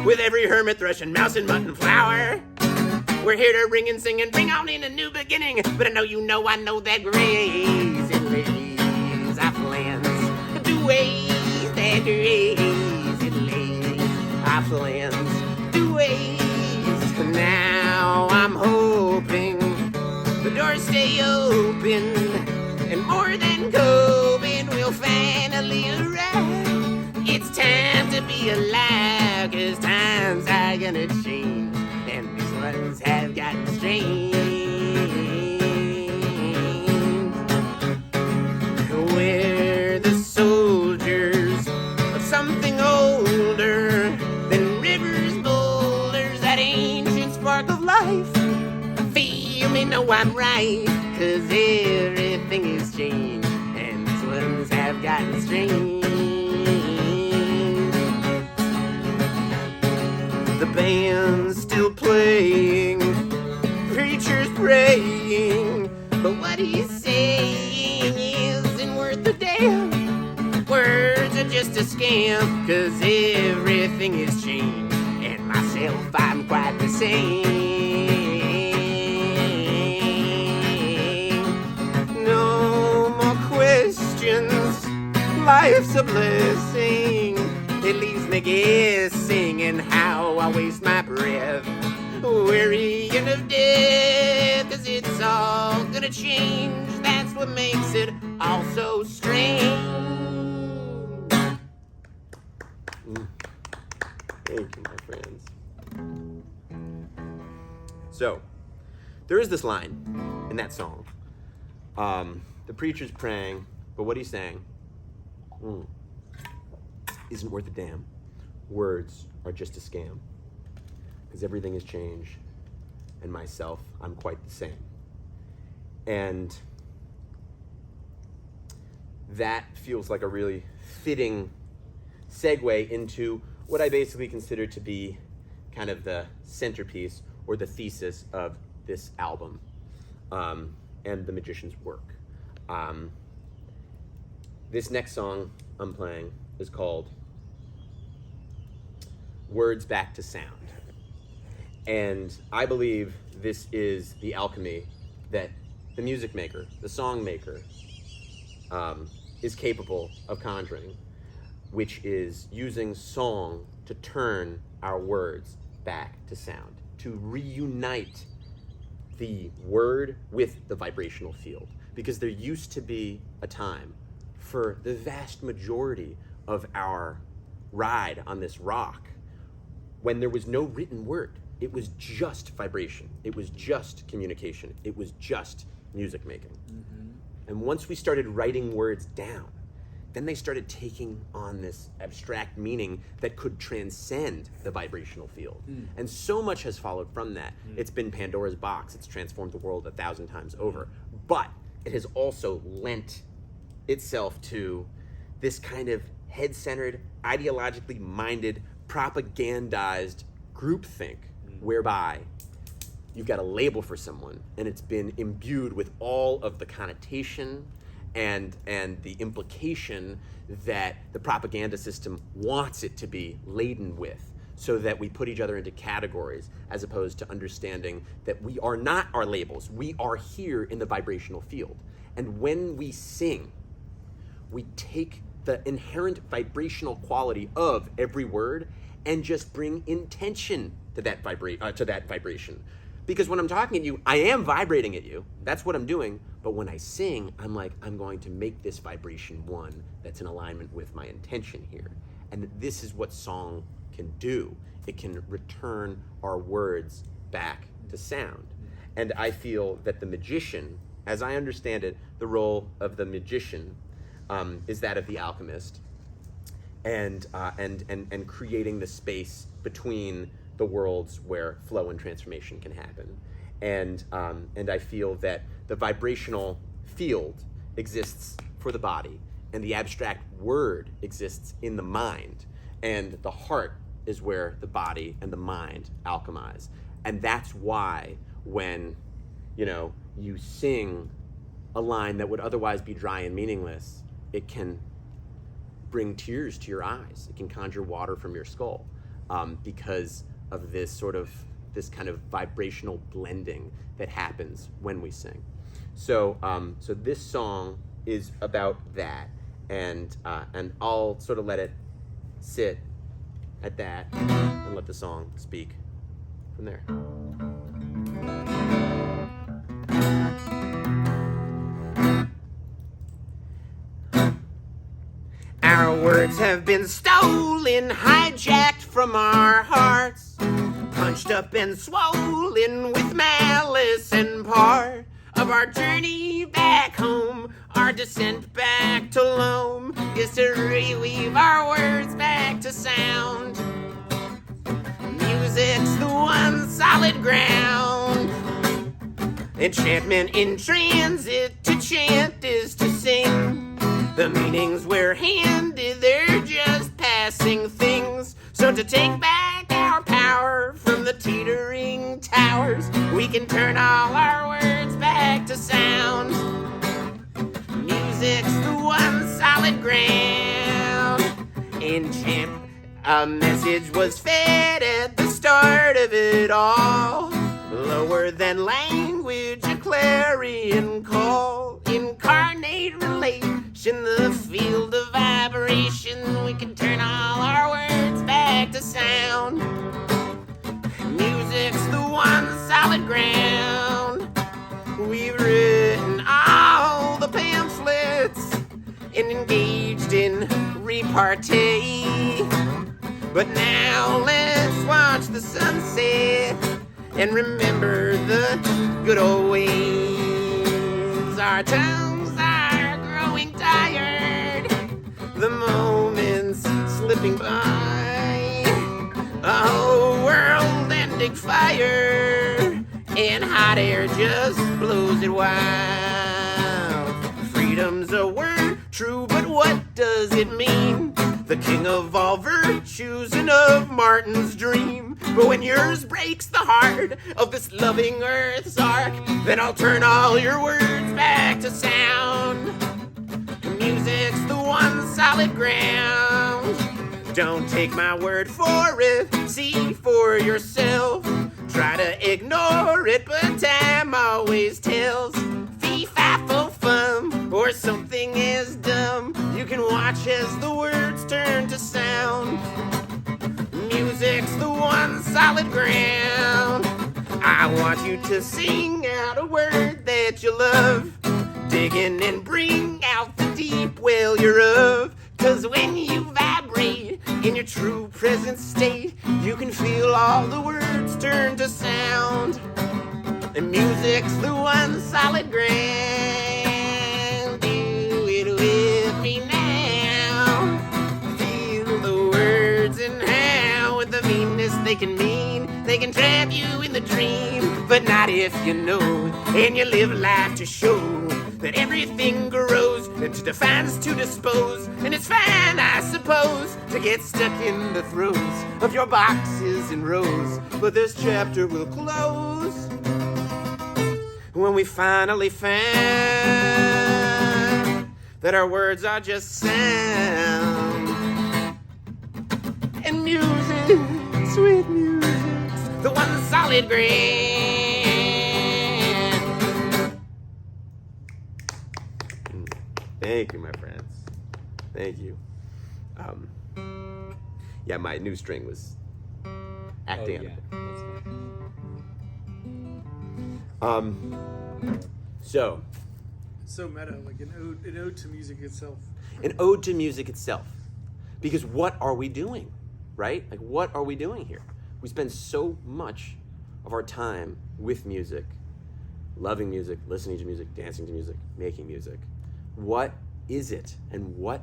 with every hermit, thrush, and mouse and mutton flower, we're here to ring and sing and bring on in a new beginning. But I know you know I know that grace it lays our plans to ways that grace it lays our plans to ways. Now I'm hoping the doors stay open, and more than coping will finally arrive. It's time to be alive, 'cause times are gonna change, and these ones have gotten strange. We're the soldiers of something older than rivers, boulders, that ancient spark of life. Feel me, know I'm right, 'cause everything is changed, and these ones have gotten strange. The band's still playing, preacher's praying, but what he's saying isn't worth a damn. Words are just a scam, 'cause everything is changed, and myself, I'm quite the same. No more questions, life's a blessing. It leaves me guessing in how I waste my breath, wearying of death, 'cause it's all gonna change. That's what makes it all so strange. Thank you, my friends. So, there is this line in that song. The preacher's praying, but what he's saying isn't worth a damn. Words are just a scam, because everything has changed, and myself, I'm quite the same. And that feels like a really fitting segue into what I basically consider to be kind of the centerpiece or the thesis of this album and the magician's work. This next song I'm playing is called Words Back to Sound. And I believe this is the alchemy that the music maker, the song maker, is capable of conjuring, which is using song to turn our words back to sound, to reunite the word with the vibrational field. Because there used to be a time for the vast majority of our ride on this rock when there was no written word. It was just vibration. It was just communication. It was just music making. Mm-hmm. And once we started writing words down, then they started taking on this abstract meaning that could transcend the vibrational field. And so much has followed from that. It's been Pandora's box. It's transformed the world 1,000 times over. But it has also lent itself to this kind of head-centered, ideologically minded, propagandized groupthink, whereby you've got a label for someone and it's been imbued with all of the connotation and the implication that the propaganda system wants it to be laden with, so that we put each other into categories as opposed to understanding that we are not our labels. We are here in the vibrational field. And when we sing, we take the inherent vibrational quality of every word and just bring intention to that vibration. Because when I'm talking at you, I am vibrating at you. That's what I'm doing. But when I sing, I'm like, I'm going to make this vibration one that's in alignment with my intention here. And this is what song can do. it can return our words back to sound. And I feel that the magician, as I understand it, the role of the magician is that of the alchemist, and creating the space between the worlds where flow and transformation can happen. And I feel that the vibrational field exists for the body, and the abstract word exists in the mind, and the heart is where the body and the mind alchemize. And that's why when, you sing a line that would otherwise be dry and meaningless, it can bring tears to your eyes. It can conjure water from your skull, because of this kind of vibrational blending that happens when we sing. So this song is about that, and I'll sort of let it sit at that and let the song speak from there. Our words have been stolen, hijacked from our hearts, punched up and swollen with malice, and part of our journey back home, our descent back to Loam, is to reweave our words back to sound. Music's the one solid ground. Enchantment in transit, to chant is to sing. The meanings we're handed, they're just passing things. So to take back our power from the teetering towers, we can turn all our words back to sound. Music's the one solid ground. Enchant, a message was fed at the start of it all. Lower than language, a clarion call. Incarnate relation, the field of vibration. We can turn all our words back to sound. Music's the one solid ground. We've written all the pamphlets and engaged in repartee. But now let's watch the sunset and remember the good old ways. Our tongues are growing tired, the moments slipping by, a whole world ending fire, and hot air just blows it wild. Freedom's a word, true, but what does it mean? The king of all virtues and of Martin's dream. But when yours breaks the heart of this loving earth's arc, then I'll turn all your words back to sound. Music's the one solid ground. Don't take my word for it, see for yourself. Try to ignore it, but time always tells. Fee-fi-fo-fum, or something as dumb. You can watch as the words turn to sound. Music's the one solid ground. I want you to sing out a word that you love. Dig in and bring out the deep well you're of. 'Cause when you vibrate in your true present state, you can feel all the words turn to sound. And music's the one solid ground. Do it with me now. Feel the words and how with the meanness they can mean. They can trap you in the dream, but not if you know. And you live life to show that everything grows, and to define is to dispose. And it's fine, I suppose, to get stuck in the throes of your boxes and rows. But this chapter will close when we finally find that our words are just sound. And music, sweet music, the one solid grain. Thank you, my friends. Thank you. Yeah, my new string was acting Oh, yeah. out. That's nice. So meta, like an ode to music itself. An ode to music itself. Because what are we doing, right? Like, what are we doing here? We spend so much of our time with music, loving music, listening to music, dancing to music, making music. What is it, and what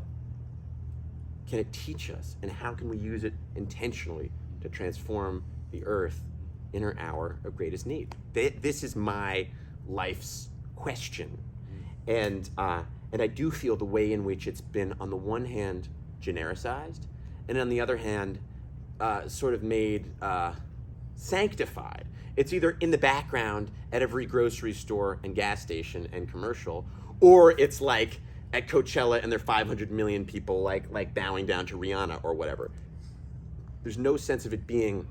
can it teach us, and how can we use it intentionally to transform the earth in our hour of greatest need? This is my life's question. And I do feel the way in which it's been, on the one hand, genericized, and on the other hand, sort of made sanctified. It's either in the background at every grocery store and gas station and commercial, or it's like at Coachella and there are 500 million people like bowing down to Rihanna or whatever. There's no sense of it being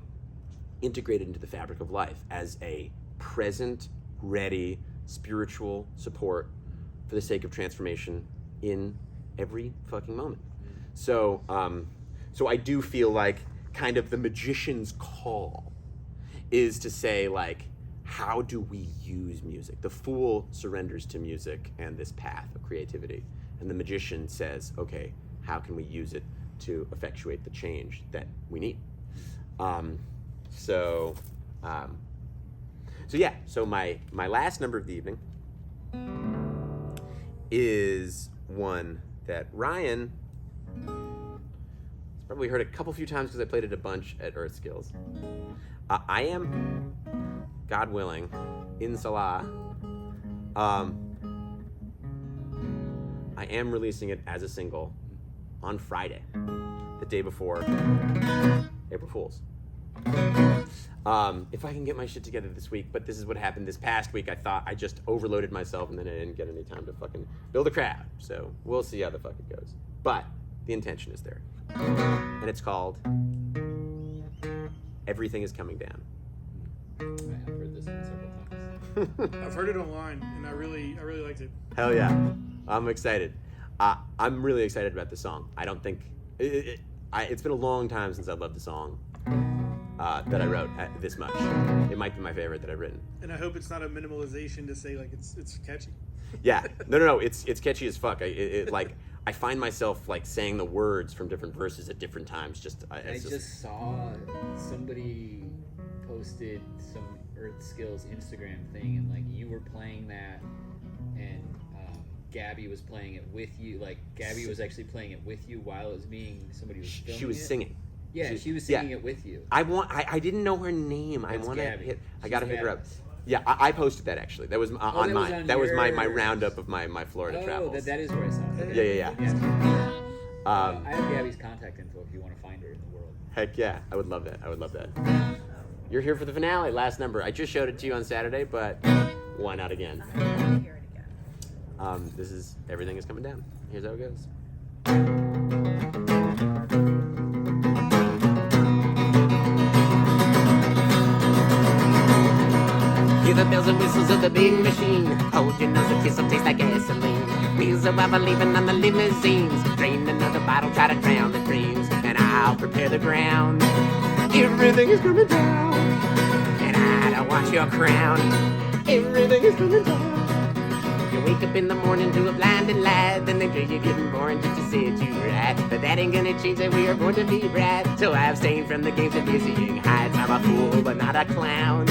integrated into the fabric of life as a present, ready, spiritual support for the sake of transformation in every fucking moment. So I do feel like kind of the magician's call is to say, like, how do we use music? The fool surrenders to music and this path of creativity, and the magician says, okay, how can we use it to effectuate the change that we need? So my last number of the evening is one that Ryan has probably heard a few times because I played it a bunch at Earth Skills. I am, God willing, inshallah, I am releasing it as a single on Friday, the day before April Fool's. If I can get my shit together this week, but this is what happened this past week. I thought I just overloaded myself and then I didn't get any time to fucking build a crowd. So we'll see how the fuck it goes. But the intention is there. And it's called Everything is Coming Down. I have heard this one several times. I've heard it online, and I really liked it. Hell yeah. I'm excited. I'm really excited about the song. I don't think... It's been a long time since I loved the song that I wrote this much. It might be my favorite that I've written. And I hope it's not a minimalization to say, like, it's catchy. Yeah. No. It's catchy as fuck. I find myself, like, saying the words from different verses at different times. I just saw somebody posted some Earth Skills Instagram thing, and like you were playing that, and Gabby was playing it with you. Like Gabby was actually playing it with you while it was being somebody was filming. She was singing. Yeah, she was singing it with you. I didn't know her name. That's I want to Gabby. hit. I She's gotta hit her up. fabulous. Yeah, I posted that actually. That was on mine. That was my roundup of my Florida travels. That is where I saw it. Yeah. I have Gabby's contact info if you want to find her in the world. Heck yeah, I would love that. You're here for the finale, last number. I just showed it to you on Saturday, but why not again? I want to hear it again. This is Everything is Coming Down. Here's how it goes. Hear the bells and whistles of the big machine. Hold your nose, a kiss will taste like gasoline. Wheels of lava leaving on the limousines. Drain another bottle, try to drown the dreams. And I'll prepare the ground. Everything is coming down. And I don't want your crown. Everything is coming down. You wake up in the morning to a blinding light. Then they say you're getting born just to set you right. But that ain't gonna change that we are born to be bright. So I've abstained from the games of dizzying heights. I'm a fool, but not a clown.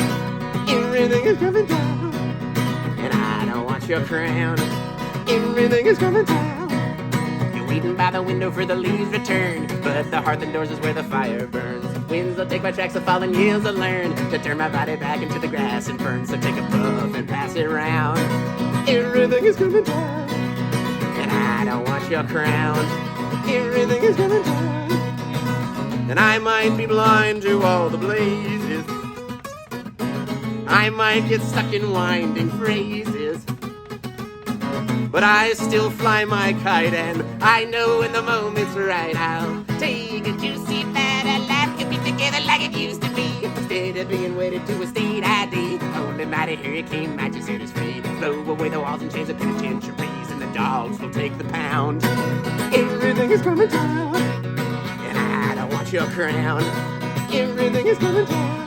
Everything is coming down, and I don't want your crown. Everything is coming down. You're waiting by the window for the leaves return, but the hearth and doors is where the fire burns. Winds will take my tracks of fallen years to learn to turn my body back into the grass and fern. So take a puff and pass it around. Everything is coming down, and I don't want your crown. Everything is coming down, and I might be blind to all the blazes. I might get stuck in winding phrases, but I still fly my kite, and I know when the moment's right, I'll take a juicy bite of life. Get me together like it used to be, instead of being wedded to a state ID. Holy mighty hurricane might just hit us free. Blow away the walls and chains of penitentiaries, and the dogs will take the pound. Everything is coming down, and I don't want your crown. Everything is coming down.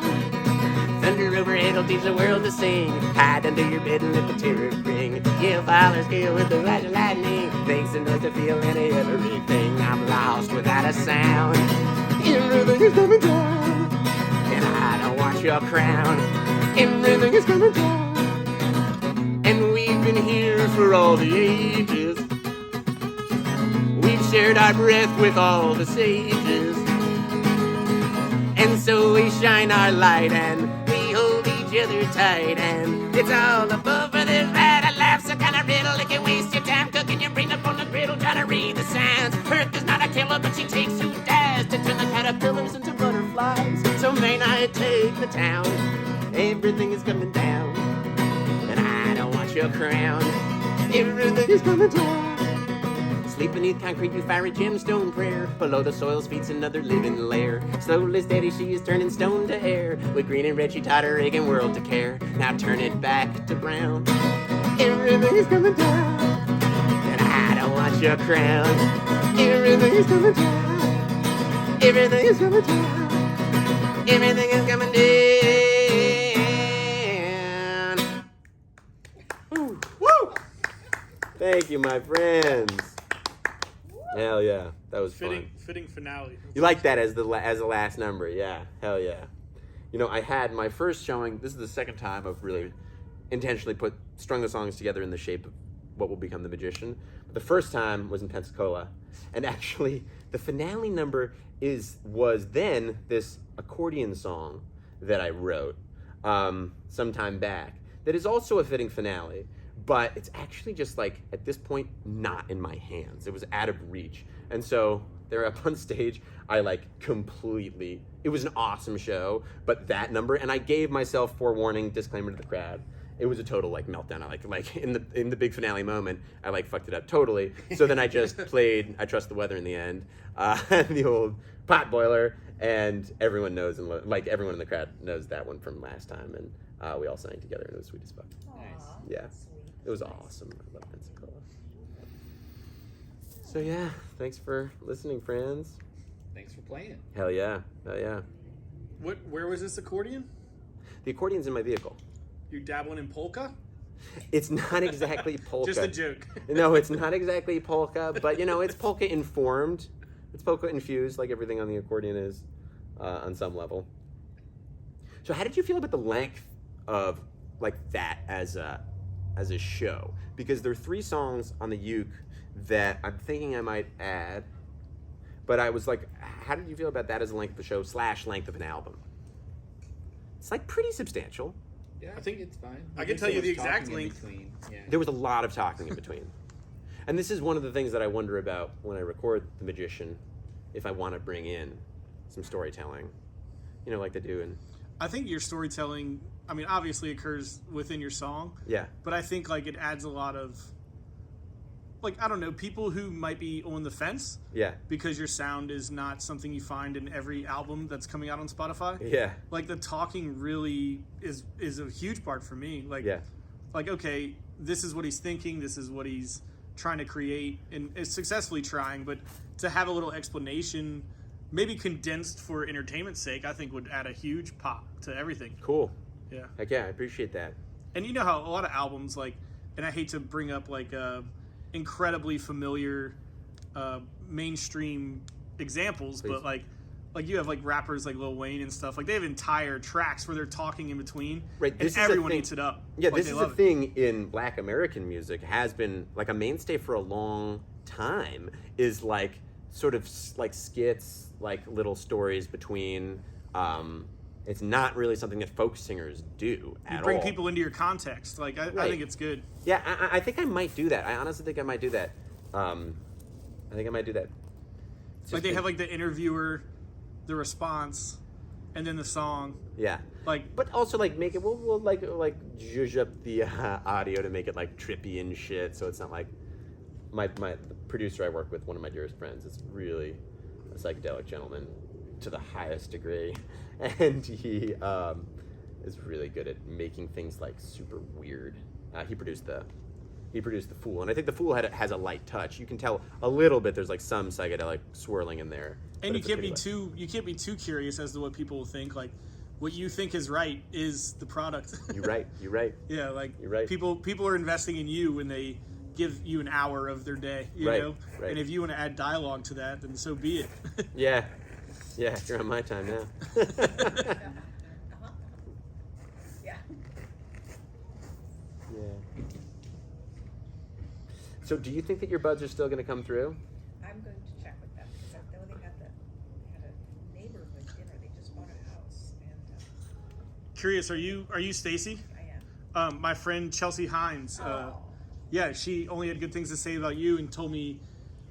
Thunder overhead will teach the world to sing. Hide under your bed and let the terror ring. Yeah, fire scale with the flash of lightning. Thanks enough to feel any everything. I'm lost without a sound. Everything is coming down, and I don't want your crown. Everything is coming down, and we've been here for all the ages. We've shared our breath with all the sages, and so we shine our light and we hold each other tight, and it's all above for this ride. A life's a kind of riddle, it can waste your time cooking your brain up on the griddle, trying to read the signs. Earth is not a killer, but she takes who dies to turn the caterpillars into butterflies. So may I take the town? Everything is coming down, and I don't want your crown. Everything is coming down. Sleep beneath concrete, you fiery gemstone prayer. Below the soil's feet's another living lair. Slowly steady, she is turning stone to air. With green and red, she taught her aching world to care. Now turn it back to brown. Everything is coming down, and I don't want your crown. Everything is coming down. Everything is coming down. Everything is coming down. Woo! Woo! Thank you, my friends. Hell yeah, that was fun. Fitting finale. You like that as the last number? Yeah, hell yeah. You know, I had my first showing. This is the second time I've really intentionally strung the songs together in the shape of what will become The Magician. But the first time was in Pensacola, and actually the finale number was then this accordion song that I wrote some time back. That is also a fitting finale. But it's actually just like, at this point, not in my hands. It was out of reach. And so they're up on stage. I completely, it was an awesome show, but that number, and I gave myself forewarning, disclaimer to the crowd. It was a total meltdown. I in the big finale moment, I fucked it up totally. So then I just played I Trust the Weather in the end, the old pot boiler, and everyone knows, and everyone in the crowd knows that one from last time, and we all sang together, and it was sweet as fuck. Nice. Yeah. It was awesome. I love Pensacola. So yeah, thanks for listening, friends. Thanks for playing. Hell yeah. Hell yeah. Where was this accordion? The accordion's in my vehicle. You dabbling in polka? It's not exactly polka. Just a joke. No, it's not exactly polka, but it's polka informed. It's polka infused, like everything on the accordion is, on some level. So how did you feel about the length of that as a show? Because there are 3 songs on the uke that I'm thinking I might add, but I was how did you feel about that as a length of a show / length of an album? It's pretty substantial. Yeah, I think it's fine. I can tell you the exact length. Yeah. There was a lot of talking in between. And this is one of the things that I wonder about when I record The Magician, if I want to bring in some storytelling, like they do in... I think your storytelling, obviously occurs within your song. Yeah. But I think it adds a lot of, I don't know, people who might be on the fence. Yeah. Because your sound is not something you find in every album that's coming out on Spotify. Yeah. The talking really is a huge part for me. Yeah. Okay, this is what he's thinking, this is what he's trying to create, and is successfully trying, but to have a little explanation, maybe condensed for entertainment's sake, I think would add a huge pop to everything. Cool. Yeah. Heck yeah, I appreciate that. And you know how a lot of albums, and I hate to bring up incredibly familiar mainstream examples, Please. but you have rappers like Lil Wayne and stuff, they have entire tracks where they're talking in between, right, and everyone eats it up. Yeah, this is a it. thing in Black American music, has been a mainstay for a long time, is sort of skits, little stories between, it's not really something that folk singers do at all. You bring people into your context. I think it's good. Yeah, I think I might do that. I honestly think I might do that. I think I might do that. They have the interviewer, the response, and then the song. Yeah. But also make it. We'll zhuzh up the audio to make it trippy and shit. So it's not the producer I work with, one of my dearest friends, is really a psychedelic gentleman to the highest degree, and he is really good at making things super weird. He produced the Fool, and I think the Fool has a light touch. You can tell a little bit. There's some psychedelic swirling in there. And you can't be too curious as to what people will think. What you think is right is the product. You're right. Yeah, you're right. People are investing in you when they give you an hour of their day. You know, Right. and if you want to add dialogue to that, then so be it. Yeah. Yeah, you're on my time now. Uh-huh. Yeah. Yeah. So, do you think that your buds are still going to come through? I'm going to check with them because I know they had a neighborhood dinner. They just bought a house, and Curious, are you Stacy? I am. My friend Chelsea Hines. Yeah, she only had good things to say about you and told me,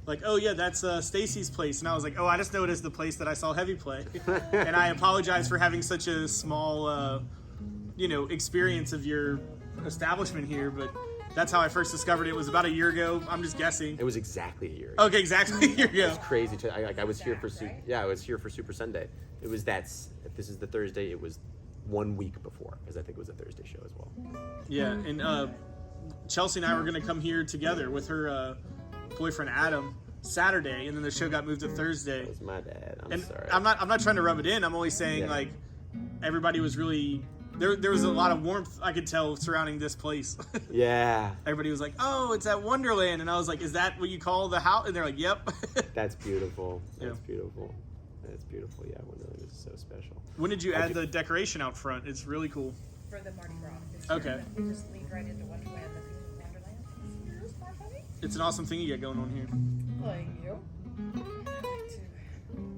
like, oh yeah, that's Stacy's place, and I was like, oh, I just know it as the place that I saw Heavy play, and I apologize for having such a small, experience of your establishment here, but that's how I first discovered it. It was about a year ago. I'm just guessing. It was exactly a year ago. Okay, exactly a year ago. It's crazy. I was here for Right? I was here for Super Sunday. It was if this is the Thursday, it was 1 week before, because I think it was a Thursday show as well. Yeah, and Chelsea and I were gonna come here together with her boyfriend Adam Saturday, and then the show got moved to Thursday. That was my dad. I'm And sorry. I'm not trying to rub it in. I'm only saying Yeah. like everybody was really there was a lot of warmth I could tell surrounding this place. Yeah, Everybody was like, "Oh, it's at Wonderland," and I was like, "Is that what you call the house?" And they're like, "Yep." that's beautiful. That's Yeah. beautiful. That's beautiful. Yeah, Wonderland is so special. When did you add the decoration out front? It's really cool. For the Mardi Gras. This Okay. year, we just lead right into Wonderland. Wonderland. Here's my buddy. It's an awesome thing you got going on here. Playing you. I like to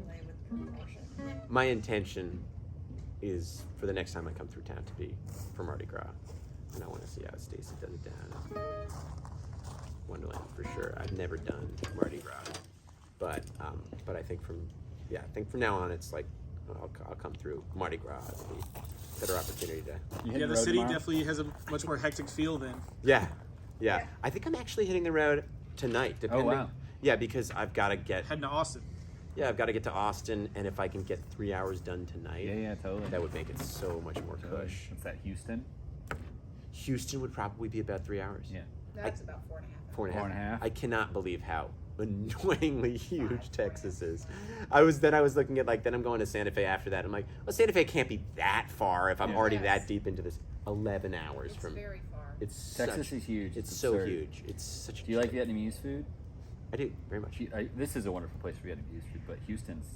play with promotion. My intention is for the next time I come through town to be for Mardi Gras, and I want to see how Stacy does it down at Wonderland for sure. I've never done Mardi Gras, but I think from now on it's like I'll come through Mardi Gras. It'll be a better opportunity to. You Yeah, hit the road city tomorrow? definitely has a much more hectic feel then. Yeah. Yeah. I think I'm actually hitting the road tonight. Depending. wow. Yeah, because I've got to get. Heading to Austin. Yeah, I've got to get to Austin, and if I can get 3 hours done tonight, Yeah, totally. that would make it so much more Totally. cush. What's that, Houston? Houston would probably be about 3 hours. Yeah. That's about 4.5. 4.5. 4.5. I cannot believe how annoyingly huge Texas is. I was looking at then I'm going to Santa Fe after that. I'm like, well, Santa Fe can't be that far if I'm Yeah. already Yes. that deep into this. 11 hours It's from. very far. It's Texas such, is huge. It's so absurd. huge. It's such. Do you like Vietnamese food? I do very much. This is a wonderful place for Vietnamese food, but Houston's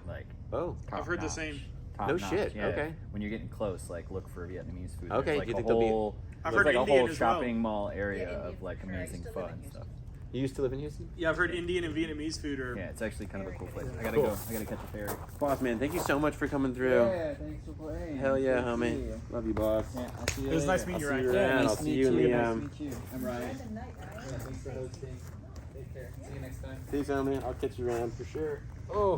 like Oh, top I've heard the notch. same. Top No notch, shit, yeah. okay. When you're getting close, look for Vietnamese food. Okay, There's, like, do you a think there'll be- whole, I've there's, heard like a Indian whole as well. shopping mall area Yeah, Indian of like food. I used amazing to live fun in and stuff. you used to live in Houston? Yeah, I've heard Indian and Vietnamese food are. Yeah, it's actually kind of a cool place. I gotta Cool. go. I gotta catch a ferry. Boss man, thank you so much for coming through. thanks for playing. Hell yeah, homie. Love you, boss. Yeah, I'll see you It was nice later. meeting you, I'll see Ryan. you around. I'll see you in the Nice to meet you. I'm Ryan. Good night, Ryan. Thanks for hosting. Take care. See you next time. See you, homie. I'll catch you around for sure. Oh.